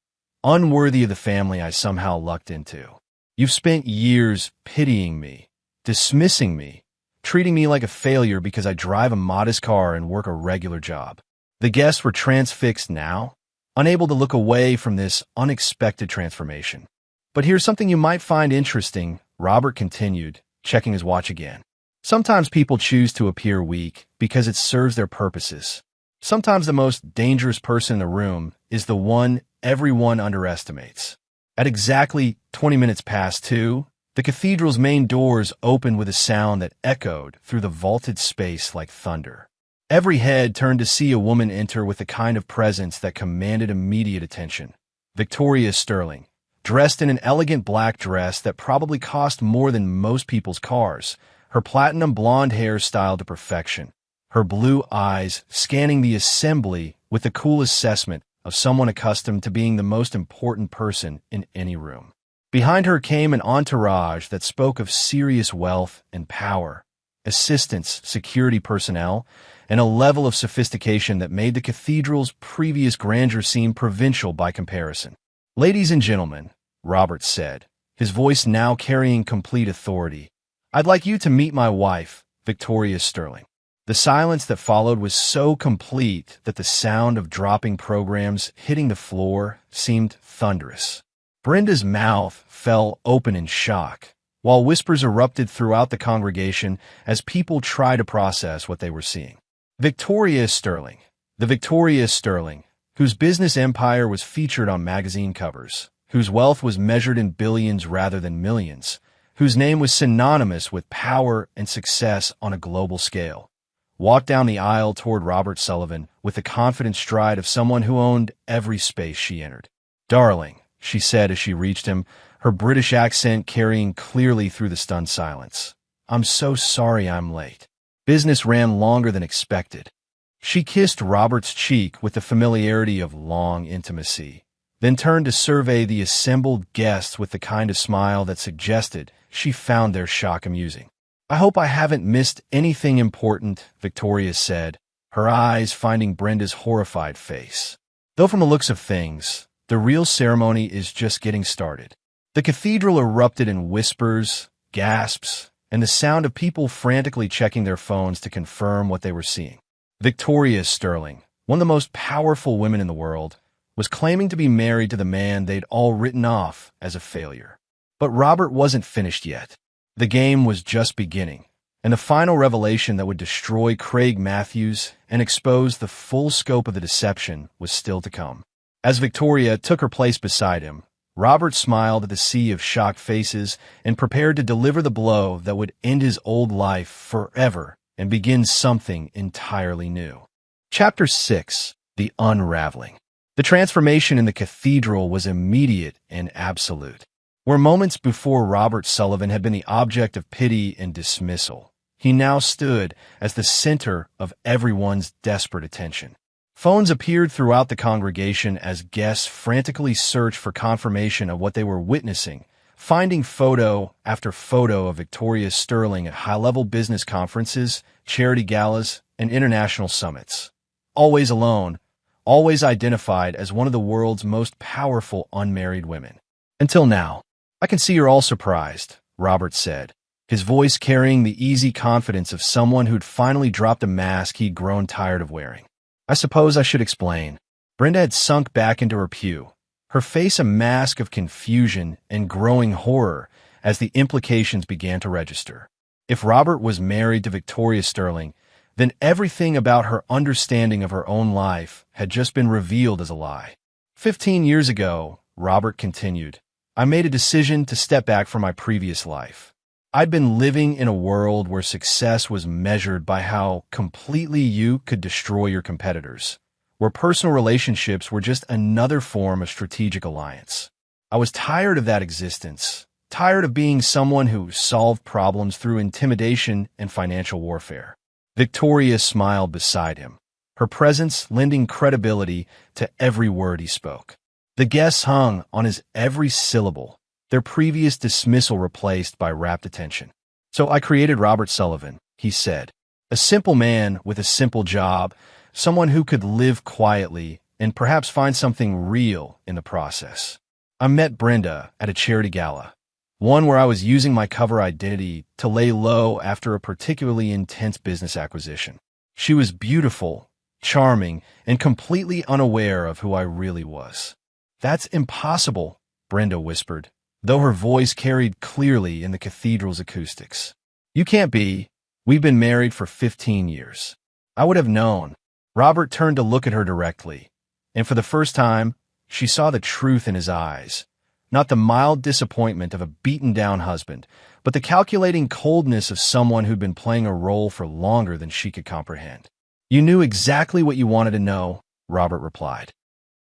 unworthy of the family I somehow lucked into. You've spent years pitying me, dismissing me, treating me like a failure because I drive a modest car and work a regular job." The guests were transfixed now, unable to look away from this unexpected transformation. "But here's something you might find interesting," Robert continued, checking his watch again. "Sometimes people choose to appear weak because it serves their purposes. Sometimes the most dangerous person in the room is the one everyone underestimates." At exactly 20 minutes past 2, the cathedral's main doors opened with a sound that echoed through the vaulted space like thunder. Every head turned to see a woman enter with the kind of presence that commanded immediate attention. Victoria Sterling, dressed in an elegant black dress that probably cost more than most people's cars, her platinum blonde hair styled to perfection, her blue eyes scanning the assembly with the cool assessment of someone accustomed to being the most important person in any room. Behind her came an entourage that spoke of serious wealth and power, assistants, security personnel, and a level of sophistication that made the cathedral's previous grandeur seem provincial by comparison. "Ladies and gentlemen," Robert said, his voice now carrying complete authority, "I'd like you to meet my wife, Victoria Sterling." The silence that followed was so complete that the sound of dropping programs hitting the floor seemed thunderous. Brenda's mouth fell open in shock, while whispers erupted throughout the congregation as people tried to process what they were seeing. Victoria Sterling, the Victoria Sterling, whose business empire was featured on magazine covers, whose wealth was measured in billions rather than millions, whose name was synonymous with power and success on a global scale, walked down the aisle toward Robert Sullivan with the confident stride of someone who owned every space she entered. "Darling," she said as she reached him, her British accent carrying clearly through the stunned silence. "I'm so sorry I'm late. Business ran longer than expected." She kissed Robert's cheek with the familiarity of long intimacy, then turned to survey the assembled guests with the kind of smile that suggested she found their shock amusing. "I hope I haven't missed anything important," Victoria said, her eyes finding Brenda's horrified face. "Though from the looks of things, the real ceremony is just getting started." The cathedral erupted in whispers, gasps, and the sound of people frantically checking their phones to confirm what they were seeing. Victoria Sterling, one of the most powerful women in the world, was claiming to be married to the man they'd all written off as a failure. But Robert wasn't finished yet. The game was just beginning, and the final revelation that would destroy Craig Matthews and expose the full scope of the deception was still to come. As Victoria took her place beside him, Robert smiled at the sea of shocked faces and prepared to deliver the blow that would end his old life forever and begin something entirely new. Chapter 6: The Unraveling. The transformation in the cathedral was immediate and absolute. Where moments before Robert Sullivan had been the object of pity and dismissal, he now stood as the center of everyone's desperate attention. Phones appeared throughout the congregation as guests frantically searched for confirmation of what they were witnessing, finding photo after photo of Victoria Sterling at high-level business conferences, charity galas, and international summits. Always alone, always identified as one of the world's most powerful unmarried women. Until now. I can see you're all surprised, Robert said, his voice carrying the easy confidence of someone who'd finally dropped a mask he'd grown tired of wearing. I suppose I should explain. Brenda had sunk back into her pew, her face a mask of confusion and growing horror as the implications began to register. If Robert was married to Victoria Sterling, then everything about her understanding of her own life had just been revealed as a lie. 15 years ago, Robert continued, I made a decision to step back from my previous life. I'd been living in a world where success was measured by how completely you could destroy your competitors, where personal relationships were just another form of strategic alliance. I was tired of that existence, tired of being someone who solved problems through intimidation and financial warfare. Victoria smiled beside him, her presence lending credibility to every word he spoke. The guests hung on his every syllable, their previous dismissal replaced by rapt attention. So I created Robert Sullivan, he said, a simple man with a simple job, someone who could live quietly and perhaps find something real in the process. I met Brenda at a charity gala, one where I was using my cover identity to lay low after a particularly intense business acquisition. She was beautiful, charming, and completely unaware of who I really was. That's impossible, Brenda whispered, though her voice carried clearly in the cathedral's acoustics. You can't be. We've been married for 15 years. I would have known. Robert turned to look at her directly, and for the first time, she saw the truth in his eyes. Not the mild disappointment of a beaten-down husband, but the calculating coldness of someone who'd been playing a role for longer than she could comprehend. You knew exactly what you wanted to know, Robert replied.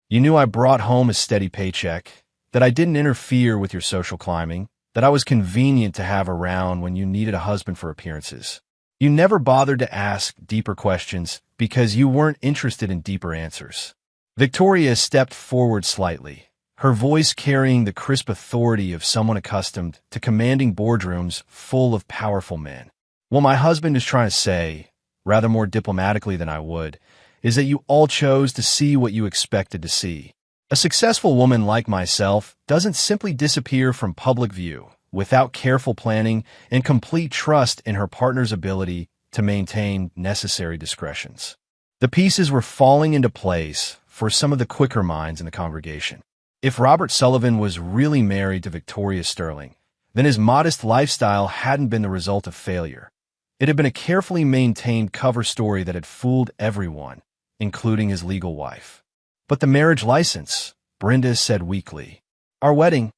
You knew I brought home a steady paycheck, that I didn't interfere with your social climbing, that I was convenient to have around when you needed a husband for appearances. You never bothered to ask deeper questions because you weren't interested in deeper answers. Victoria stepped forward slightly, her voice carrying the crisp authority of someone accustomed to commanding boardrooms full of powerful men. What my husband is trying to say, rather more diplomatically than I would, is that you all chose to see what you expected to see. A successful woman like myself doesn't simply disappear from public view without careful planning and complete trust in her partner's ability to maintain necessary discretions. The pieces were falling into place for some of the quicker minds in the congregation. If Robert Sullivan was really married to Victoria Sterling, then his modest lifestyle hadn't been the result of failure. It had been a carefully maintained cover story that had fooled everyone, including his legal wife. But the marriage license, Brenda said weakly, our wedding,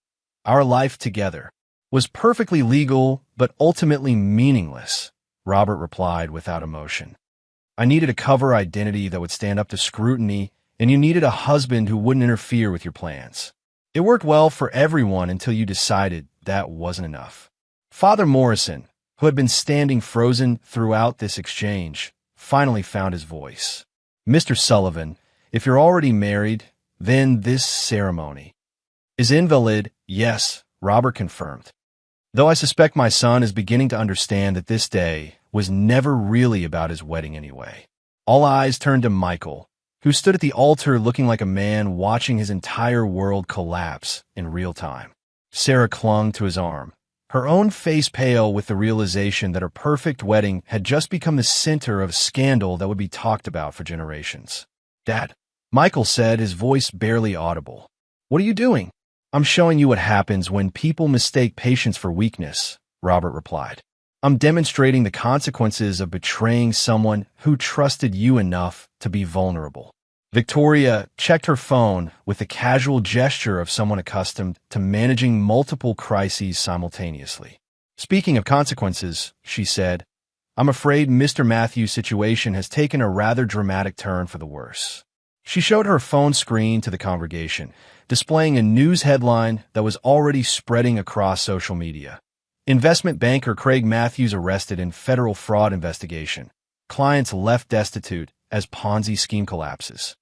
our life together, was perfectly legal but ultimately meaningless, Robert replied without emotion. I needed a cover identity that would stand up to scrutiny, and you needed a husband who wouldn't interfere with your plans. It worked well for everyone until you decided that wasn't enough. Father Morrison, who had been standing frozen throughout this exchange, finally found his voice. Mr. Sullivan, if you're already married, then this ceremony is invalid, yes, Robert confirmed. Though I suspect my son is beginning to understand that this day was never really about his wedding anyway. All eyes turned to Michael, who stood at the altar looking like a man watching his entire world collapse in real time. Sarah clung to his arm, her own face pale with the realization that her perfect wedding had just become the center of a scandal that would be talked about for generations. Dad, Michael said, his voice barely audible. What are you doing? I'm showing you what happens when people mistake patience for weakness, Robert replied. I'm demonstrating the consequences of betraying someone who trusted you enough to be vulnerable. Victoria checked her phone with the casual gesture of someone accustomed to managing multiple crises simultaneously. Speaking of consequences, she said, I'm afraid Mr. Matthews' situation has taken a rather dramatic turn for the worse. She showed her phone screen to the congregation, displaying a news headline that was already spreading across social media. Investment banker Craig Matthews arrested in federal fraud investigation. Clients left destitute as Ponzi scheme collapses.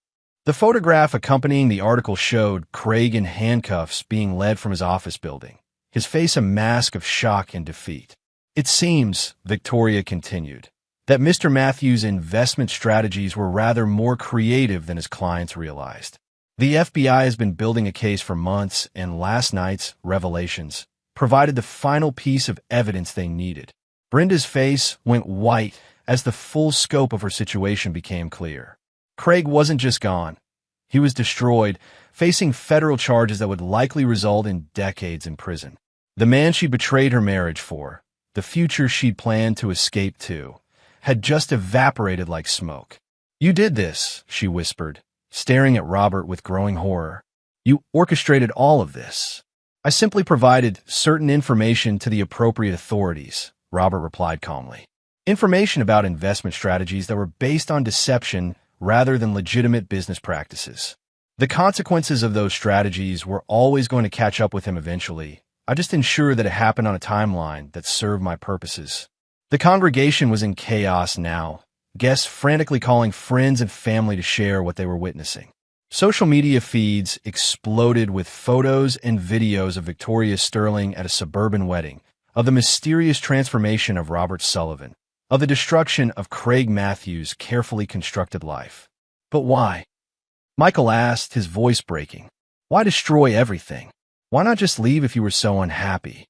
The photograph accompanying the article showed Craig in handcuffs being led from his office building, his face a mask of shock and defeat. It seems, Victoria continued, that Mr. Matthews' investment strategies were rather more creative than his clients realized. The FBI has been building a case for months, and last night's revelations provided the final piece of evidence they needed. Brenda's face went white as the full scope of her situation became clear. Craig wasn't just gone. He was destroyed, facing federal charges that would likely result in decades in prison. The man she betrayed her marriage for, the future she'd planned to escape to, had just evaporated like smoke. "You did this," she whispered, staring at Robert with growing horror. "You orchestrated all of this." "I simply provided certain information to the appropriate authorities," Robert replied calmly. "Information about investment strategies that were based on deception rather than legitimate business practices. The consequences of those strategies were always going to catch up with him eventually. I just ensured that it happened on a timeline that served my purposes." The congregation was in chaos now, guests frantically calling friends and family to share what they were witnessing. Social media feeds exploded with photos and videos of Victoria Sterling at a suburban wedding, of the mysterious transformation of Robert Sullivan, of the destruction of Craig Matthews' carefully constructed life. "But why?" Michael asked, his voice breaking. "Why destroy everything? Why not just leave if you were so unhappy?"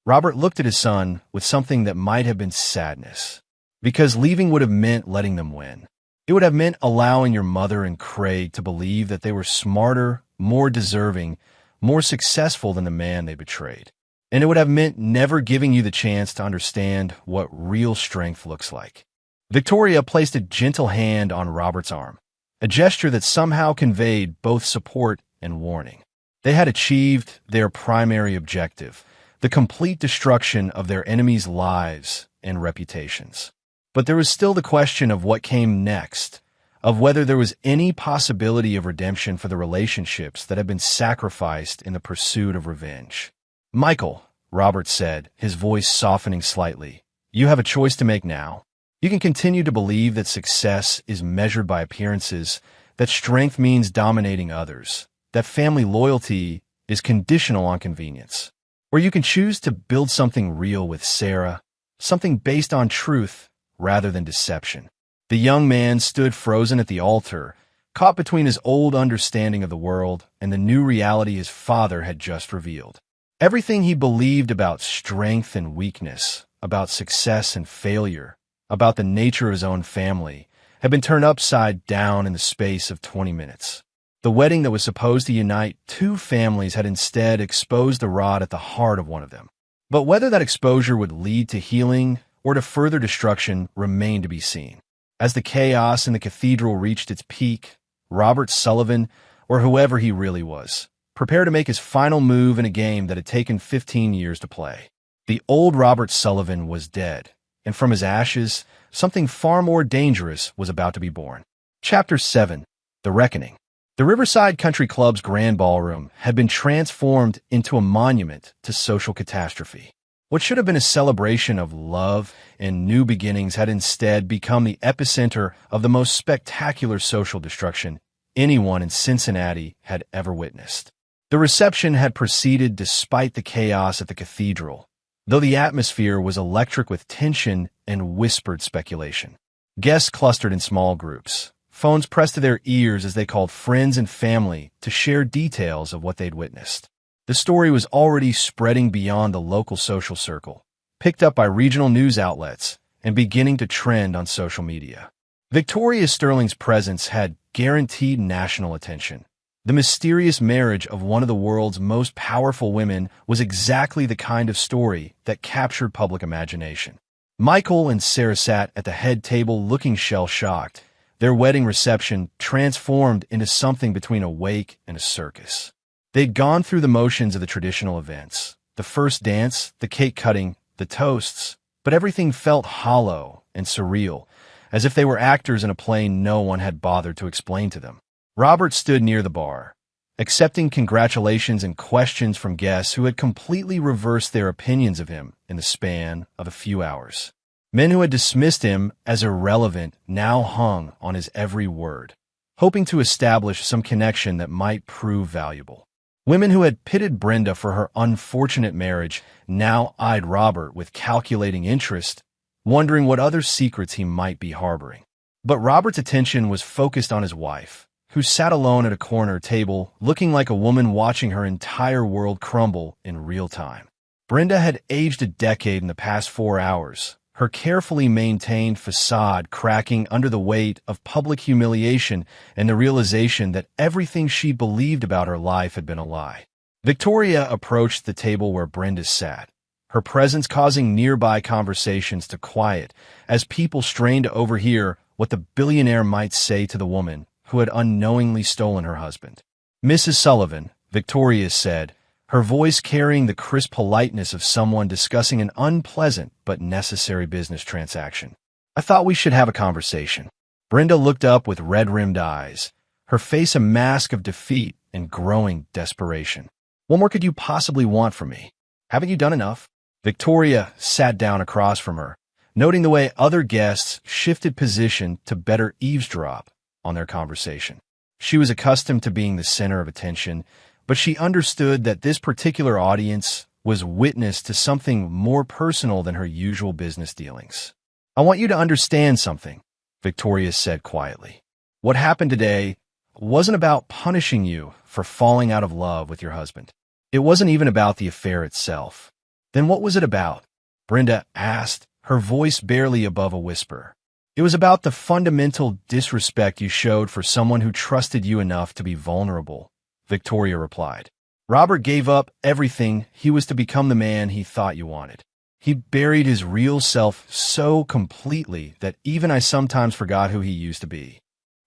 Robert looked at his son with something that might have been sadness. Because leaving would have meant letting them win. It would have meant allowing your mother and Craig to believe that they were smarter, more deserving, more successful than the man they betrayed. And it would have meant never giving you the chance to understand what real strength looks like. Victoria placed a gentle hand on Robert's arm, a gesture that somehow conveyed both support and warning. They had achieved their primary objective, the complete destruction of their enemies' lives and reputations. But there was still the question of what came next, of whether there was any possibility of redemption for the relationships that had been sacrificed in the pursuit of revenge. "Michael," Robert said, his voice softening slightly, "you have a choice to make now. You can continue to believe that success is measured by appearances, that strength means dominating others, that family loyalty is conditional on convenience. Or you can choose to build something real with Sarah, something based on truth rather than deception." The young man stood frozen at the altar, caught between his old understanding of the world and the new reality his father had just revealed. Everything he believed about strength and weakness, about success and failure, about the nature of his own family, had been turned upside down in the space of 20 minutes. The wedding that was supposed to unite two families had instead exposed the rot at the heart of one of them. But whether that exposure would lead to healing or to further destruction remained to be seen. As the chaos in the cathedral reached its peak, Robert Sullivan, or whoever he really was, prepared to make his final move in a game that had taken 15 years to play. The old Robert Sullivan was dead, and from his ashes, something far more dangerous was about to be born. Chapter 7. The Reckoning. The Riverside Country Club's grand ballroom had been transformed into a monument to social catastrophe. What should have been a celebration of love and new beginnings had instead become the epicenter of the most spectacular social destruction anyone in Cincinnati had ever witnessed. The reception had proceeded despite the chaos at the cathedral, though the atmosphere was electric with tension and whispered speculation. Guests clustered in small groups, phones pressed to their ears as they called friends and family to share details of what they'd witnessed. The story was already spreading beyond the local social circle, picked up by regional news outlets, and beginning to trend on social media. Victoria Sterling's presence had guaranteed national attention. The mysterious marriage of one of the world's most powerful women was exactly the kind of story that captured public imagination. Michael and Sarah sat at the head table looking shell-shocked, their wedding reception transformed into something between a wake and a circus. They'd gone through the motions of the traditional events, the first dance, the cake cutting, the toasts, but everything felt hollow and surreal, as if they were actors in a play no one had bothered to explain to them. Robert stood near the bar, accepting congratulations and questions from guests who had completely reversed their opinions of him in the span of a few hours. Men who had dismissed him as irrelevant now hung on his every word, hoping to establish some connection that might prove valuable. Women who had pitted Brenda for her unfortunate marriage now eyed Robert with calculating interest, wondering what other secrets he might be harboring. But Robert's attention was focused on his wife, who sat alone at a corner table, looking like a woman watching her entire world crumble in real time. Brenda had aged a decade in the past 4 hours, her carefully maintained facade cracking under the weight of public humiliation and the realization that everything she believed about her life had been a lie. Victoria approached the table where Brenda sat, her presence causing nearby conversations to quiet as people strained to overhear what the billionaire might say to the woman who had unknowingly stolen her husband. "Mrs. Sullivan," Victoria said, her voice carrying the crisp politeness of someone discussing an unpleasant but necessary business transaction. "I thought we should have a conversation." Brenda looked up with red-rimmed eyes, her face a mask of defeat and growing desperation. "What more could you possibly want from me? Haven't you done enough?" Victoria sat down across from her, noting the way other guests shifted position to better eavesdrop on their conversation. She was accustomed to being the center of attention, but she understood that this particular audience was witness to something more personal than her usual business dealings. "I want you to understand something," Victoria said quietly. "What happened today wasn't about punishing you for falling out of love with your husband. It wasn't even about the affair itself." "Then what was it about?" Brenda asked, her voice barely above a whisper. "It was about the fundamental disrespect you showed for someone who trusted you enough to be vulnerable," Victoria replied. "Robert gave up everything he was to become the man he thought you wanted. He buried his real self so completely that even I sometimes forgot who he used to be."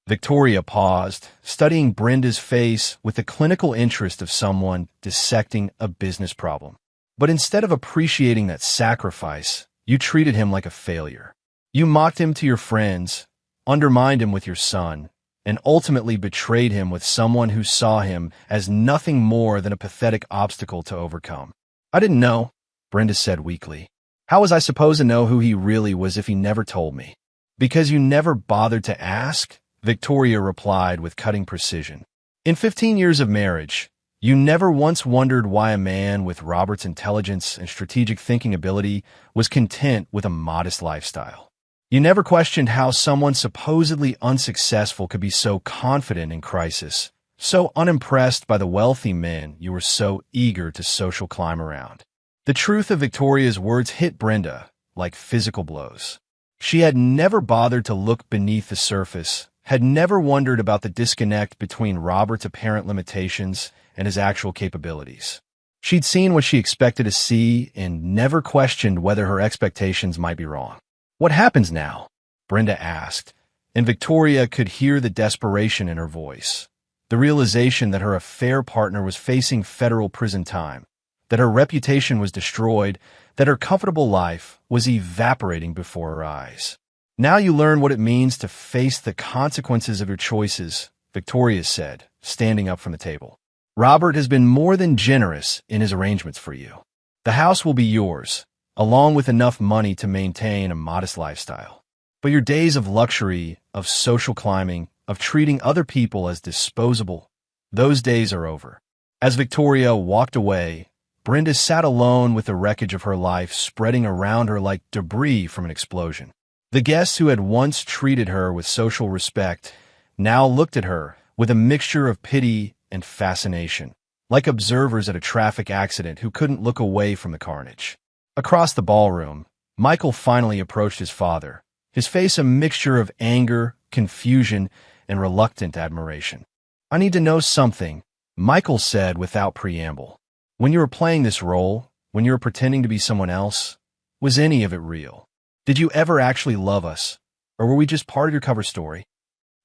Victoria paused, studying Brenda's face with the clinical interest of someone dissecting a business problem. "But instead of appreciating that sacrifice, you treated him like a failure. You mocked him to your friends, undermined him with your son, and ultimately betrayed him with someone who saw him as nothing more than a pathetic obstacle to overcome." "I didn't know," Brenda said weakly. "How was I supposed to know who he really was if he never told me?" "Because you never bothered to ask," Victoria replied with cutting precision. "In 15 years of marriage, you never once wondered why a man with Robert's intelligence and strategic thinking ability was content with a modest lifestyle. You never questioned how someone supposedly unsuccessful could be so confident in crisis, so unimpressed by the wealthy men you were so eager to social climb around." The truth of Victoria's words hit Brenda like physical blows. She had never bothered to look beneath the surface, had never wondered about the disconnect between Robert's apparent limitations and his actual capabilities. She'd seen what she expected to see and never questioned whether her expectations might be wrong. "What happens now?" Brenda asked, and Victoria could hear the desperation in her voice, the realization that her affair partner was facing federal prison time, that her reputation was destroyed, that her comfortable life was evaporating before her eyes. "Now you learn what it means to face the consequences of your choices," Victoria said, standing up from the table. "Robert has been more than generous in his arrangements for you. The house will be yours, along with enough money to maintain a modest lifestyle. But your days of luxury, of social climbing, of treating other people as disposable, those days are over." As Victoria walked away, Brenda sat alone with the wreckage of her life spreading around her like debris from an explosion. The guests who had once treated her with social respect now looked at her with a mixture of pity and fascination, like observers at a traffic accident who couldn't look away from the carnage. Across the ballroom, Michael finally approached his father, his face a mixture of anger, confusion, and reluctant admiration. "I need to know something," Michael said without preamble. "When you were playing this role, when you were pretending to be someone else, was any of it real? Did you ever actually love us, or were we just part of your cover story?"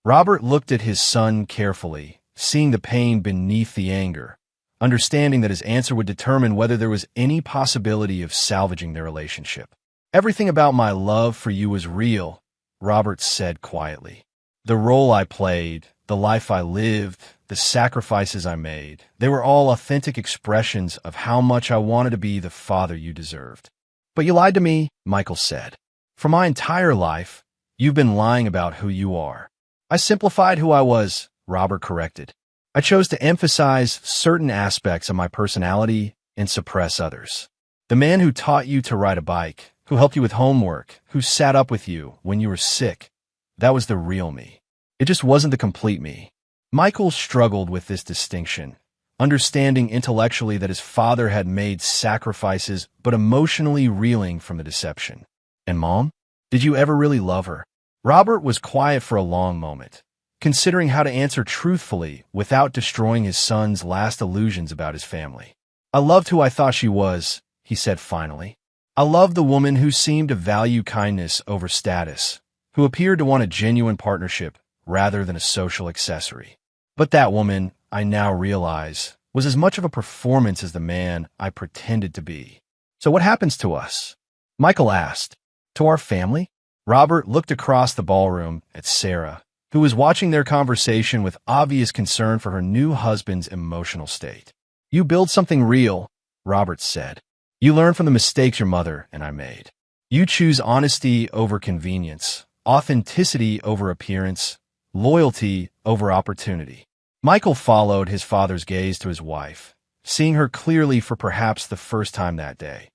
Robert looked at his son carefully, seeing the pain beneath the anger, understanding that his answer would determine whether there was any possibility of salvaging their relationship. "Everything about my love for you was real," Robert said quietly. "The role I played, the life I lived, the sacrifices I made, they were all authentic expressions of how much I wanted to be the father you deserved." "But you lied to me," Michael said. "For my entire life, you've been lying about who you are." "I simplified who I was," Robert corrected. "I chose to emphasize certain aspects of my personality and suppress others. The man who taught you to ride a bike, who helped you with homework, who sat up with you when you were sick, that was the real me. It just wasn't the complete me. Michael struggled with this distinction, understanding intellectually that his father had made sacrifices but emotionally reeling from the deception. And Mom? Did you ever really love her? Robert was quiet for a long moment, considering how to answer truthfully without destroying his son's last illusions about his family. I loved who I thought she was, he said finally. I loved the woman who seemed to value kindness over status, who appeared to want a genuine partnership rather than a social accessory. But that woman, I now realize, was as much of a performance as the man I pretended to be. So what happens to us? Michael asked. To our family? Robert looked across the ballroom at Sarah, who was watching their conversation with obvious concern for her new husband's emotional state. You build something real, Robert said. You learn from the mistakes your mother and I made. You choose honesty over convenience, authenticity over appearance, loyalty over opportunity. Michael followed his father's gaze to his wife, seeing her clearly for perhaps the first time that day,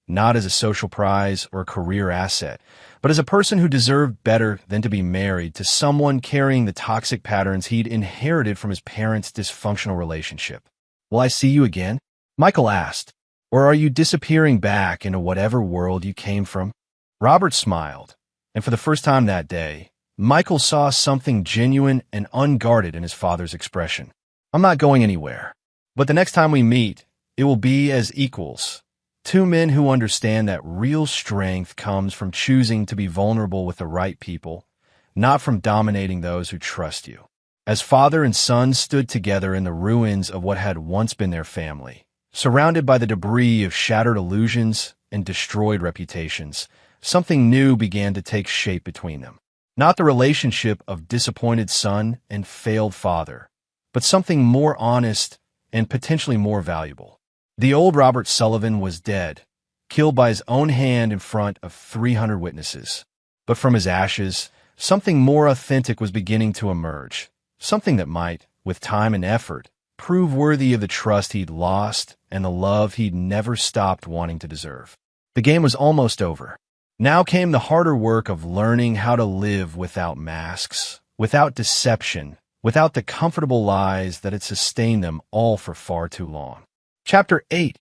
not as a social prize or a career asset, but as a person who deserved better than to be married to someone carrying the toxic patterns he'd inherited from his parents' dysfunctional relationship. Will I see you again? Michael asked. Or are you disappearing back into whatever world you came from? Robert smiled, and for the first time that day, Michael saw something genuine and unguarded in his father's expression. I'm not going anywhere, but the next time we meet, it will be as equals. Two men who understand that real strength comes from choosing to be vulnerable with the right people, not from dominating those who trust you. As father and son stood together in the ruins of what had once been their family, surrounded by the debris of shattered illusions and destroyed reputations, something new began to take shape between them. Not the relationship of disappointed son and failed father, but something more honest and potentially more valuable. The old Robert Sullivan was dead, killed by his own hand in front of 300 witnesses. But from his ashes, something more authentic was beginning to emerge, something that might, with time and effort, prove worthy of the trust he'd lost and the love he'd never stopped wanting to deserve. The game was almost over. Now came the harder work of learning how to live without masks, without deception, without the comfortable lies that had sustained them all for far too long. Chapter 8.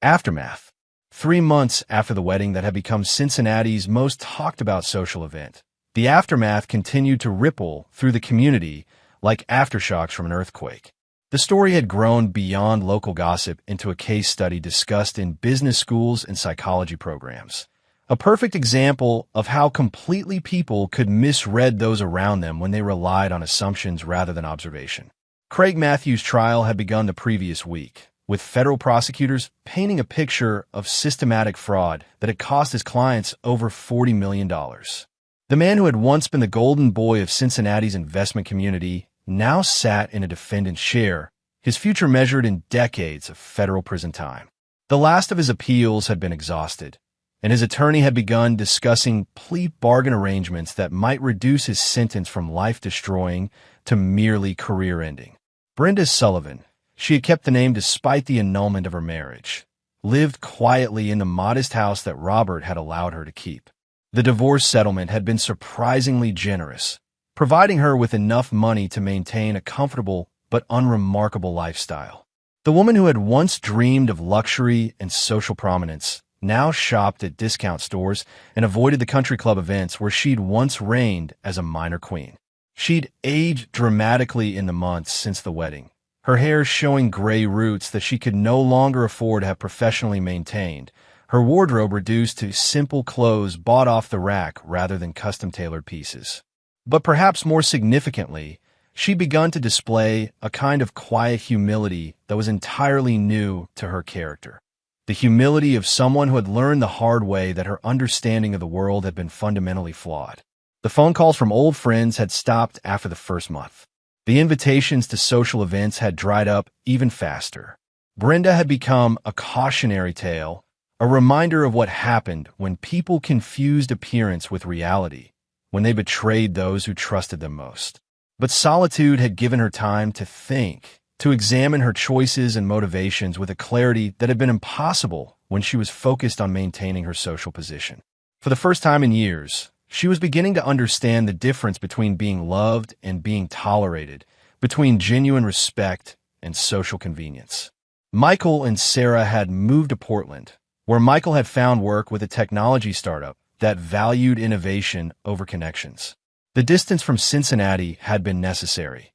Aftermath. 3 months after the wedding that had become Cincinnati's most talked about social event, the aftermath continued to ripple through the community like aftershocks from an earthquake. The story had grown beyond local gossip into a case study discussed in business schools and psychology programs. A perfect example of how completely people could misread those around them when they relied on assumptions rather than observation. Craig Matthews' trial had begun the previous week, with federal prosecutors painting a picture of systematic fraud that had cost his clients over $40 million. The man who had once been the golden boy of Cincinnati's investment community now sat in a defendant's chair, his future measured in decades of federal prison time. The last of his appeals had been exhausted, and his attorney had begun discussing plea bargain arrangements that might reduce his sentence from life-destroying to merely career-ending. Brenda Sullivan, she had kept the name despite the annulment of her marriage, lived quietly in the modest house that Robert had allowed her to keep. The divorce settlement had been surprisingly generous, providing her with enough money to maintain a comfortable but unremarkable lifestyle. The woman who had once dreamed of luxury and social prominence now shopped at discount stores and avoided the country club events where she'd once reigned as a minor queen. She'd aged dramatically in the months since the wedding, her hair showing gray roots that she could no longer afford to have professionally maintained, her wardrobe reduced to simple clothes bought off the rack rather than custom-tailored pieces. But perhaps more significantly, she'd begun to display a kind of quiet humility that was entirely new to her character. The humility of someone who had learned the hard way that her understanding of the world had been fundamentally flawed. The phone calls from old friends had stopped after the first month. The invitations to social events had dried up even faster. Brenda had become a cautionary tale, a reminder of what happened when people confused appearance with reality, when they betrayed those who trusted them most. But solitude had given her time to think, to examine her choices and motivations with a clarity that had been impossible when she was focused on maintaining her social position. For the first time in years, she was beginning to understand the difference between being loved and being tolerated, between genuine respect and social convenience. Michael and Sarah had moved to Portland, where Michael had found work with a technology startup that valued innovation over connections. The distance from Cincinnati had been necessary,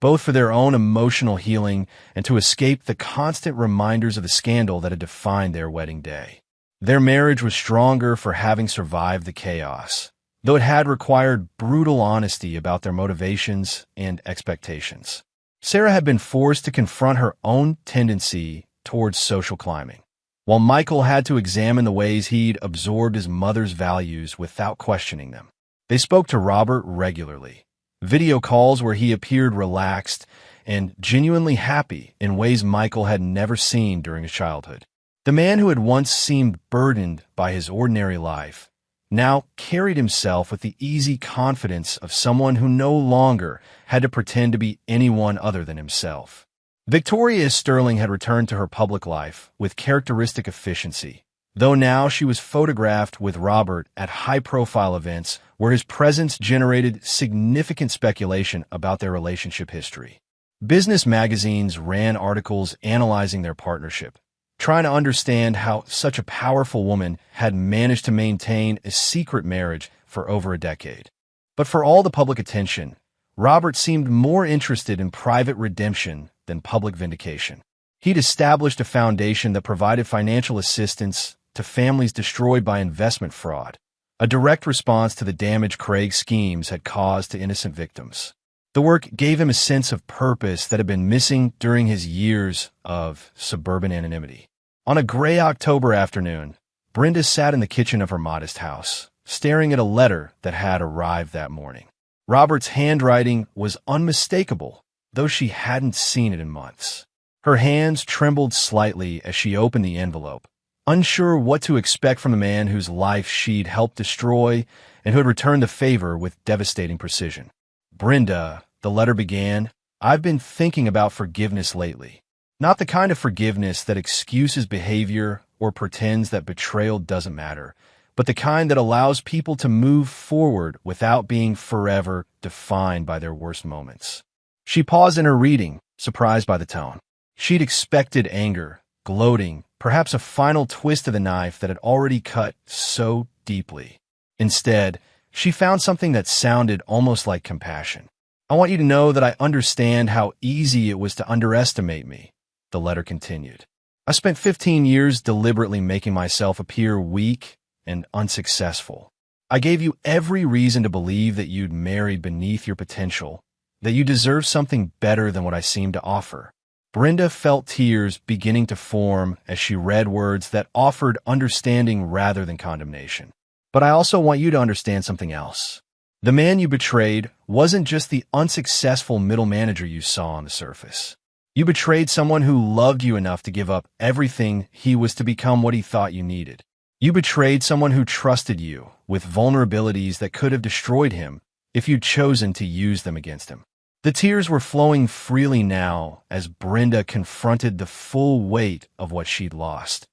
both for their own emotional healing and to escape the constant reminders of the scandal that had defined their wedding day. Their marriage was stronger for having survived the chaos, though it had required brutal honesty about their motivations and expectations. Sarah had been forced to confront her own tendency towards social climbing, while Michael had to examine the ways he'd absorbed his mother's values without questioning them. They spoke to Robert regularly, video calls where he appeared relaxed and genuinely happy in ways Michael had never seen during his childhood. The man who had once seemed burdened by his ordinary life now carried himself with the easy confidence of someone who no longer had to pretend to be anyone other than himself. Victoria Sterling had returned to her public life with characteristic efficiency, though now she was photographed with Robert at high-profile events where his presence generated significant speculation about their relationship history. Business magazines ran articles analyzing their partnership, trying to understand how such a powerful woman had managed to maintain a secret marriage for over a decade. But for all the public attention, Robert seemed more interested in private redemption than public vindication. He'd established a foundation that provided financial assistance to families destroyed by investment fraud, a direct response to the damage Craig's schemes had caused to innocent victims. The work gave him a sense of purpose that had been missing during his years of suburban anonymity. On a gray October afternoon, Brenda sat in the kitchen of her modest house, staring at a letter that had arrived that morning. Robert's handwriting was unmistakable, though she hadn't seen it in months. Her hands trembled slightly as she opened the envelope, unsure what to expect from the man whose life she'd helped destroy and who had returned the favor with devastating precision. Brenda, the letter began, I've been thinking about forgiveness lately. Not the kind of forgiveness that excuses behavior or pretends that betrayal doesn't matter, but the kind that allows people to move forward without being forever defined by their worst moments. She paused in her reading, surprised by the tone. She'd expected anger, gloating, perhaps a final twist of the knife that had already cut so deeply. Instead, she found something that sounded almost like compassion. I want you to know that I understand how easy it was to underestimate me, the letter continued. I spent 15 years deliberately making myself appear weak and unsuccessful. I gave you every reason to believe that you'd marry beneath your potential, that you deserve something better than what I seemed to offer. Brenda felt tears beginning to form as she read words that offered understanding rather than condemnation. But I also want you to understand something else. The man you betrayed wasn't just the unsuccessful middle manager you saw on the surface. You betrayed someone who loved you enough to give up everything he was to become what he thought you needed. You betrayed someone who trusted you with vulnerabilities that could have destroyed him if you'd chosen to use them against him. The tears were flowing freely now as Brenda confronted the full weight of what she'd lost.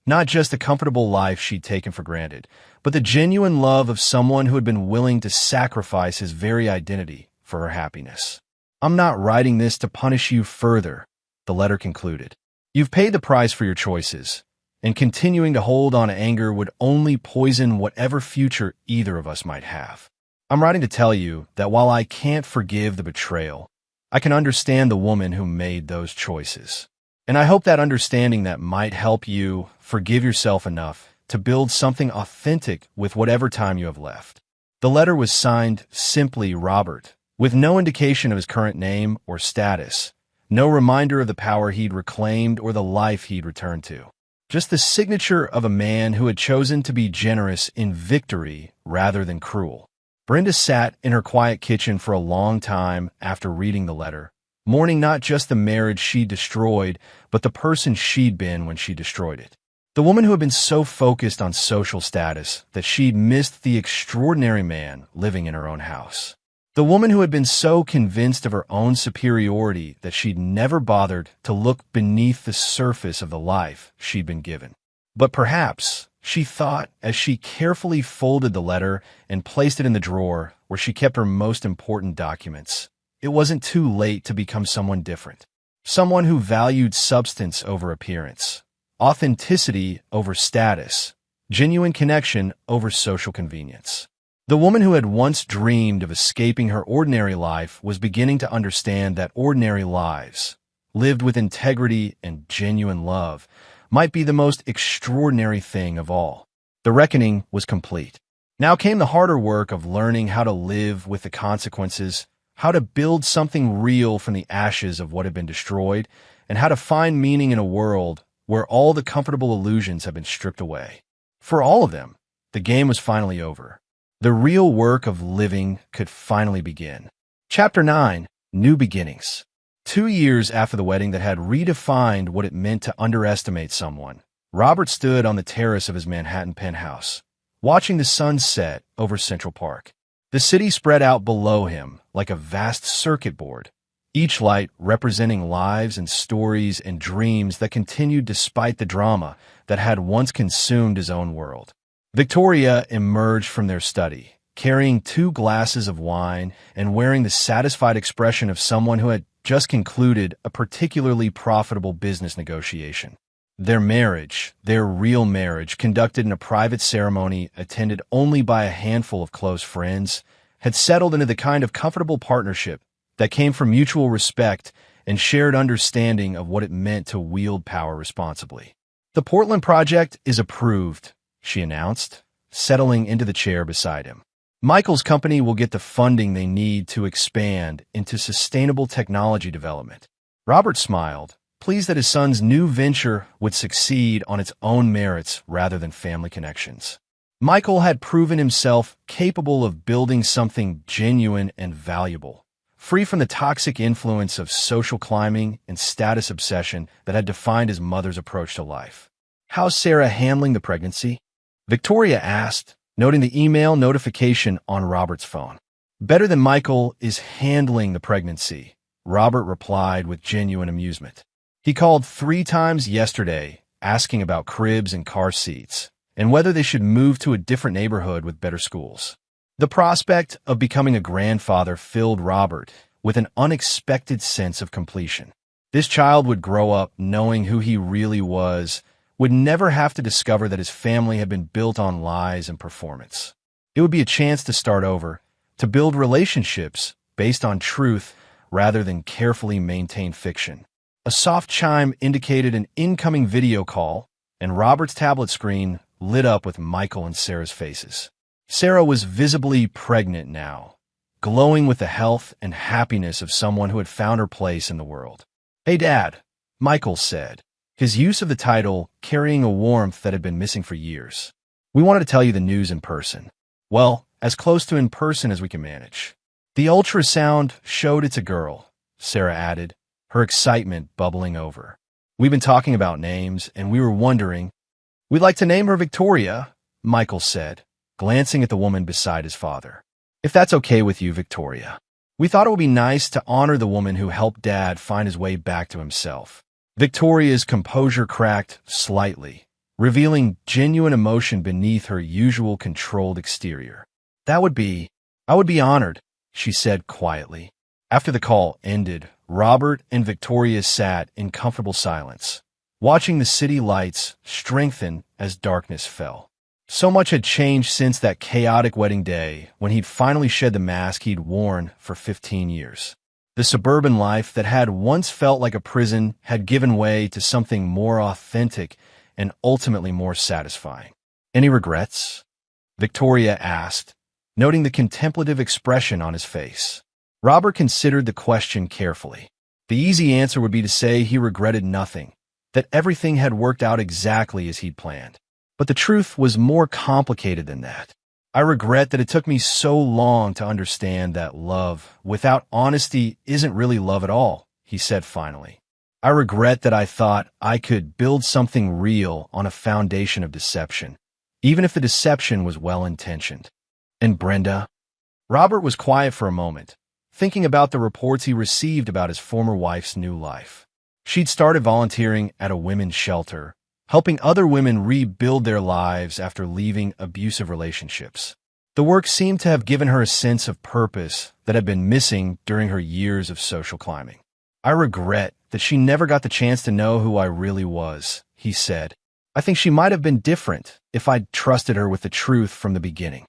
Not just the comfortable life she'd taken for granted, but the genuine love of someone who had been willing to sacrifice his very identity for her happiness. I'm not writing this to punish you further, the letter concluded. You've paid the price for your choices, and continuing to hold on to anger would only poison whatever future either of us might have. I'm writing to tell you that while I can't forgive the betrayal, I can understand the woman who made those choices. And I hope that understanding that might help you forgive yourself enough to build something authentic with whatever time you have left. The letter was signed simply Robert, with no indication of his current name or status, no reminder of the power he'd reclaimed or the life he'd returned to. Just the signature of a man who had chosen to be generous in victory rather than cruel. Brenda sat in her quiet kitchen for a long time after reading the letter, mourning not just the marriage she'd destroyed, but the person she'd been when she destroyed it. The woman who had been so focused on social status that she'd missed the extraordinary man living in her own house. The woman who had been so convinced of her own superiority that she'd never bothered to look beneath the surface of the life she'd been given. But perhaps, she thought as she carefully folded the letter and placed it in the drawer where she kept her most important documents, it wasn't too late to become someone different. Someone who valued substance over appearance, authenticity over status, genuine connection over social convenience. The woman who had once dreamed of escaping her ordinary life was beginning to understand that ordinary lives, lived with integrity and genuine love, might be the most extraordinary thing of all. The reckoning was complete. Now came the harder work of learning how to live with the consequences, how to build something real from the ashes of what had been destroyed, and how to find meaning in a world where all the comfortable illusions have been stripped away. For all of them, the game was finally over. The real work of living could finally begin. Chapter 9, New Beginnings. 2 years after the wedding that had redefined what it meant to underestimate someone, Robert stood on the terrace of his Manhattan penthouse, watching the sun set over Central Park. The city spread out below him like a vast circuit board, each light representing lives and stories and dreams that continued despite the drama that had once consumed his own world. Victoria emerged from their study, carrying 2 glasses of wine and wearing the satisfied expression of someone who had just concluded a particularly profitable business negotiation. Their marriage, their real marriage, conducted in a private ceremony attended only by a handful of close friends, had settled into the kind of comfortable partnership that came from mutual respect and shared understanding of what it meant to wield power responsibly. "The Portland project is approved," she announced, settling into the chair beside him. "Michael's company will get the funding they need to expand into sustainable technology development." Robert smiled, pleased that his son's new venture would succeed on its own merits rather than family connections. Michael had proven himself capable of building something genuine and valuable, free from the toxic influence of social climbing and status obsession that had defined his mother's approach to life. "How's Sarah handling the pregnancy?" Victoria asked, noting the email notification on Robert's phone. "Better than Michael is handling the pregnancy," Robert replied with genuine amusement. He called 3 times yesterday, asking about cribs and car seats, and whether they should move to a different neighborhood with better schools. The prospect of becoming a grandfather filled Robert with an unexpected sense of completion. This child would grow up knowing who he really was, would never have to discover that his family had been built on lies and performance. It would be a chance to start over, to build relationships based on truth rather than carefully maintained fiction. A soft chime indicated an incoming video call, and Robert's tablet screen lit up with Michael and Sarah's faces. Sarah was visibly pregnant now, glowing with the health and happiness of someone who had found her place in the world. "Hey, Dad," Michael said, his use of the title carrying a warmth that had been missing for years. "We wanted to tell you the news in person. Well, as close to in person as we can manage." "The ultrasound showed it's a girl," Sarah added, her excitement bubbling over. "We've been talking about names, and we were wondering—" "We'd like to name her Victoria," Michael said, glancing at the woman beside his father. "If that's okay with you, Victoria. We thought it would be nice to honor the woman who helped Dad find his way back to himself." Victoria's composure cracked slightly, revealing genuine emotion beneath her usual controlled exterior. I would be honored," she said quietly. After the call ended, Robert and Victoria sat in comfortable silence, watching the city lights strengthen as darkness fell. So much had changed since that chaotic wedding day when he'd finally shed the mask he'd worn for 15 years. The suburban life that had once felt like a prison had given way to something more authentic and ultimately more satisfying. "Any regrets?" Victoria asked, noting the contemplative expression on his face. Robert considered the question carefully. The easy answer would be to say he regretted nothing, that everything had worked out exactly as he'd planned. But the truth was more complicated than that. "I regret that it took me so long to understand that love without honesty isn't really love at all," he said finally. "I regret that I thought I could build something real on a foundation of deception, even if the deception was well-intentioned." "And Brenda?" Robert was quiet for a moment, thinking about the reports he received about his former wife's new life. She'd started volunteering at a women's shelter, helping other women rebuild their lives after leaving abusive relationships. The work seemed to have given her a sense of purpose that had been missing during her years of social climbing. "I regret that she never got the chance to know who I really was," he said. "I think she might have been different if I'd trusted her with the truth from the beginning."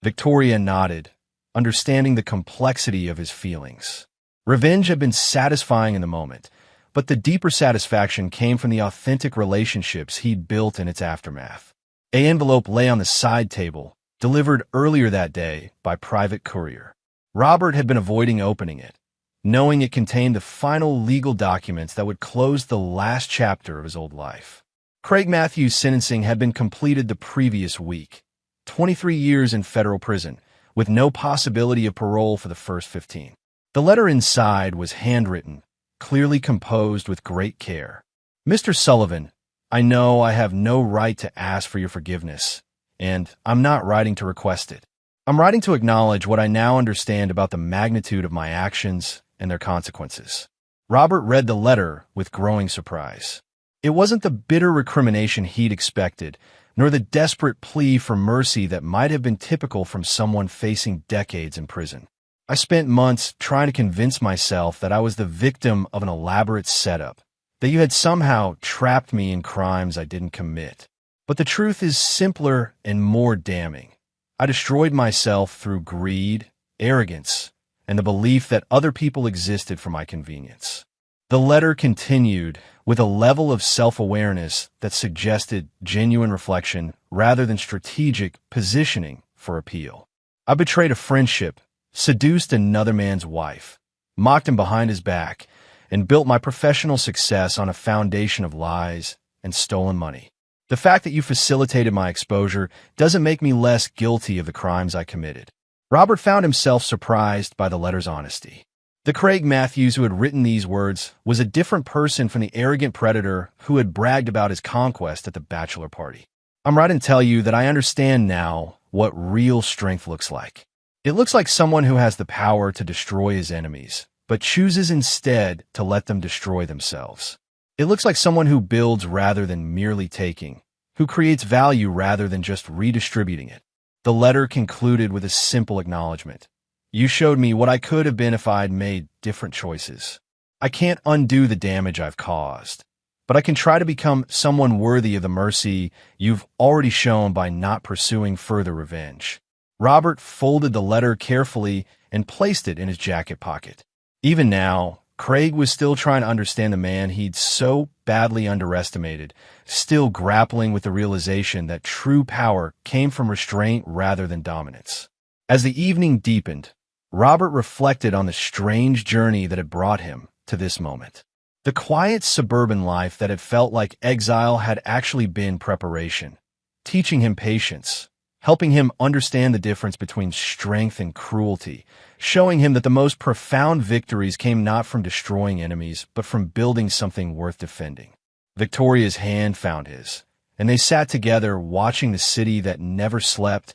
Victoria nodded, understanding the complexity of his feelings. Revenge had been satisfying in the moment, but the deeper satisfaction came from the authentic relationships he'd built in its aftermath. An envelope lay on the side table, delivered earlier that day by private courier. Robert had been avoiding opening it, knowing it contained the final legal documents that would close the last chapter of his old life. Craig Matthews' sentencing had been completed the previous week, 23 years in federal prison, with no possibility of parole for the first 15. The letter inside was handwritten, clearly composed with great care. "Mr. Sullivan, I know I have no right to ask for your forgiveness, and I'm not writing to request it. I'm writing to acknowledge what I now understand about the magnitude of my actions and their consequences." Robert read the letter with growing surprise. It wasn't the bitter recrimination he'd expected, nor the desperate plea for mercy that might have been typical from someone facing decades in prison. "I spent months trying to convince myself that I was the victim of an elaborate setup, that you had somehow trapped me in crimes I didn't commit. But the truth is simpler and more damning. I destroyed myself through greed, arrogance, and the belief that other people existed for my convenience." The letter continued with a level of self-awareness that suggested genuine reflection rather than strategic positioning for appeal. "I betrayed a friendship, seduced another man's wife, mocked him behind his back, and built my professional success on a foundation of lies and stolen money. The fact that you facilitated my exposure doesn't make me less guilty of the crimes I committed." Robert found himself surprised by the letter's honesty. The Craig Matthews who had written these words was a different person from the arrogant predator who had bragged about his conquest at the bachelor party. "I'm writing to tell you that I understand now what real strength looks like. It looks like someone who has the power to destroy his enemies, but chooses instead to let them destroy themselves. It looks like someone who builds rather than merely taking, who creates value rather than just redistributing it." The letter concluded with a simple acknowledgement. "You showed me what I could have been if I'd made different choices. I can't undo the damage I've caused, but I can try to become someone worthy of the mercy you've already shown by not pursuing further revenge." Robert folded the letter carefully and placed it in his jacket pocket. Even now, Craig was still trying to understand the man he'd so badly underestimated, still grappling with the realization that true power came from restraint rather than dominance. As the evening deepened, Robert reflected on the strange journey that had brought him to this moment. The quiet suburban life that had felt like exile had actually been preparation, teaching him patience, helping him understand the difference between strength and cruelty, showing him that the most profound victories came not from destroying enemies, but from building something worth defending. Victoria's hand found his, and they sat together watching the city that never slept,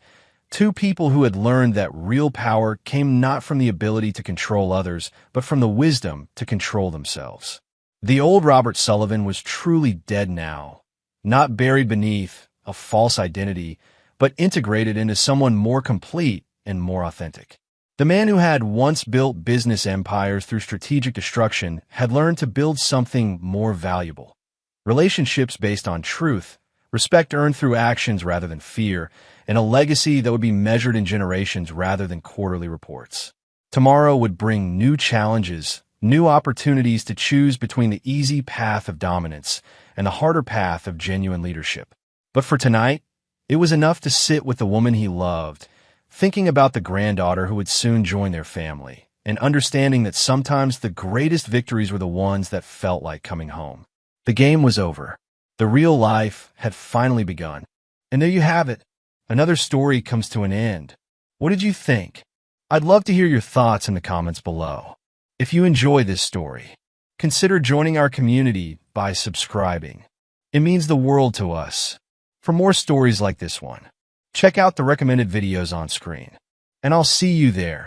two people who had learned that real power came not from the ability to control others, but from the wisdom to control themselves. The old Robert Sullivan was truly dead now, not buried beneath a false identity, but integrated into someone more complete and more authentic. The man who had once built business empires through strategic destruction had learned to build something more valuable. Relationships based on truth, respect earned through actions rather than fear, and a legacy that would be measured in generations rather than quarterly reports. Tomorrow would bring new challenges, new opportunities to choose between the easy path of dominance and the harder path of genuine leadership. But for tonight, it was enough to sit with the woman he loved, thinking about the granddaughter who would soon join their family, and understanding that sometimes the greatest victories were the ones that felt like coming home. The game was over. The real life had finally begun. And there you have it. Another story comes to an end. What did you think? I'd love to hear your thoughts in the comments below. If you enjoy this story, consider joining our community by subscribing. It means the world to us. For more stories like this one, check out the recommended videos on screen, and I'll see you there.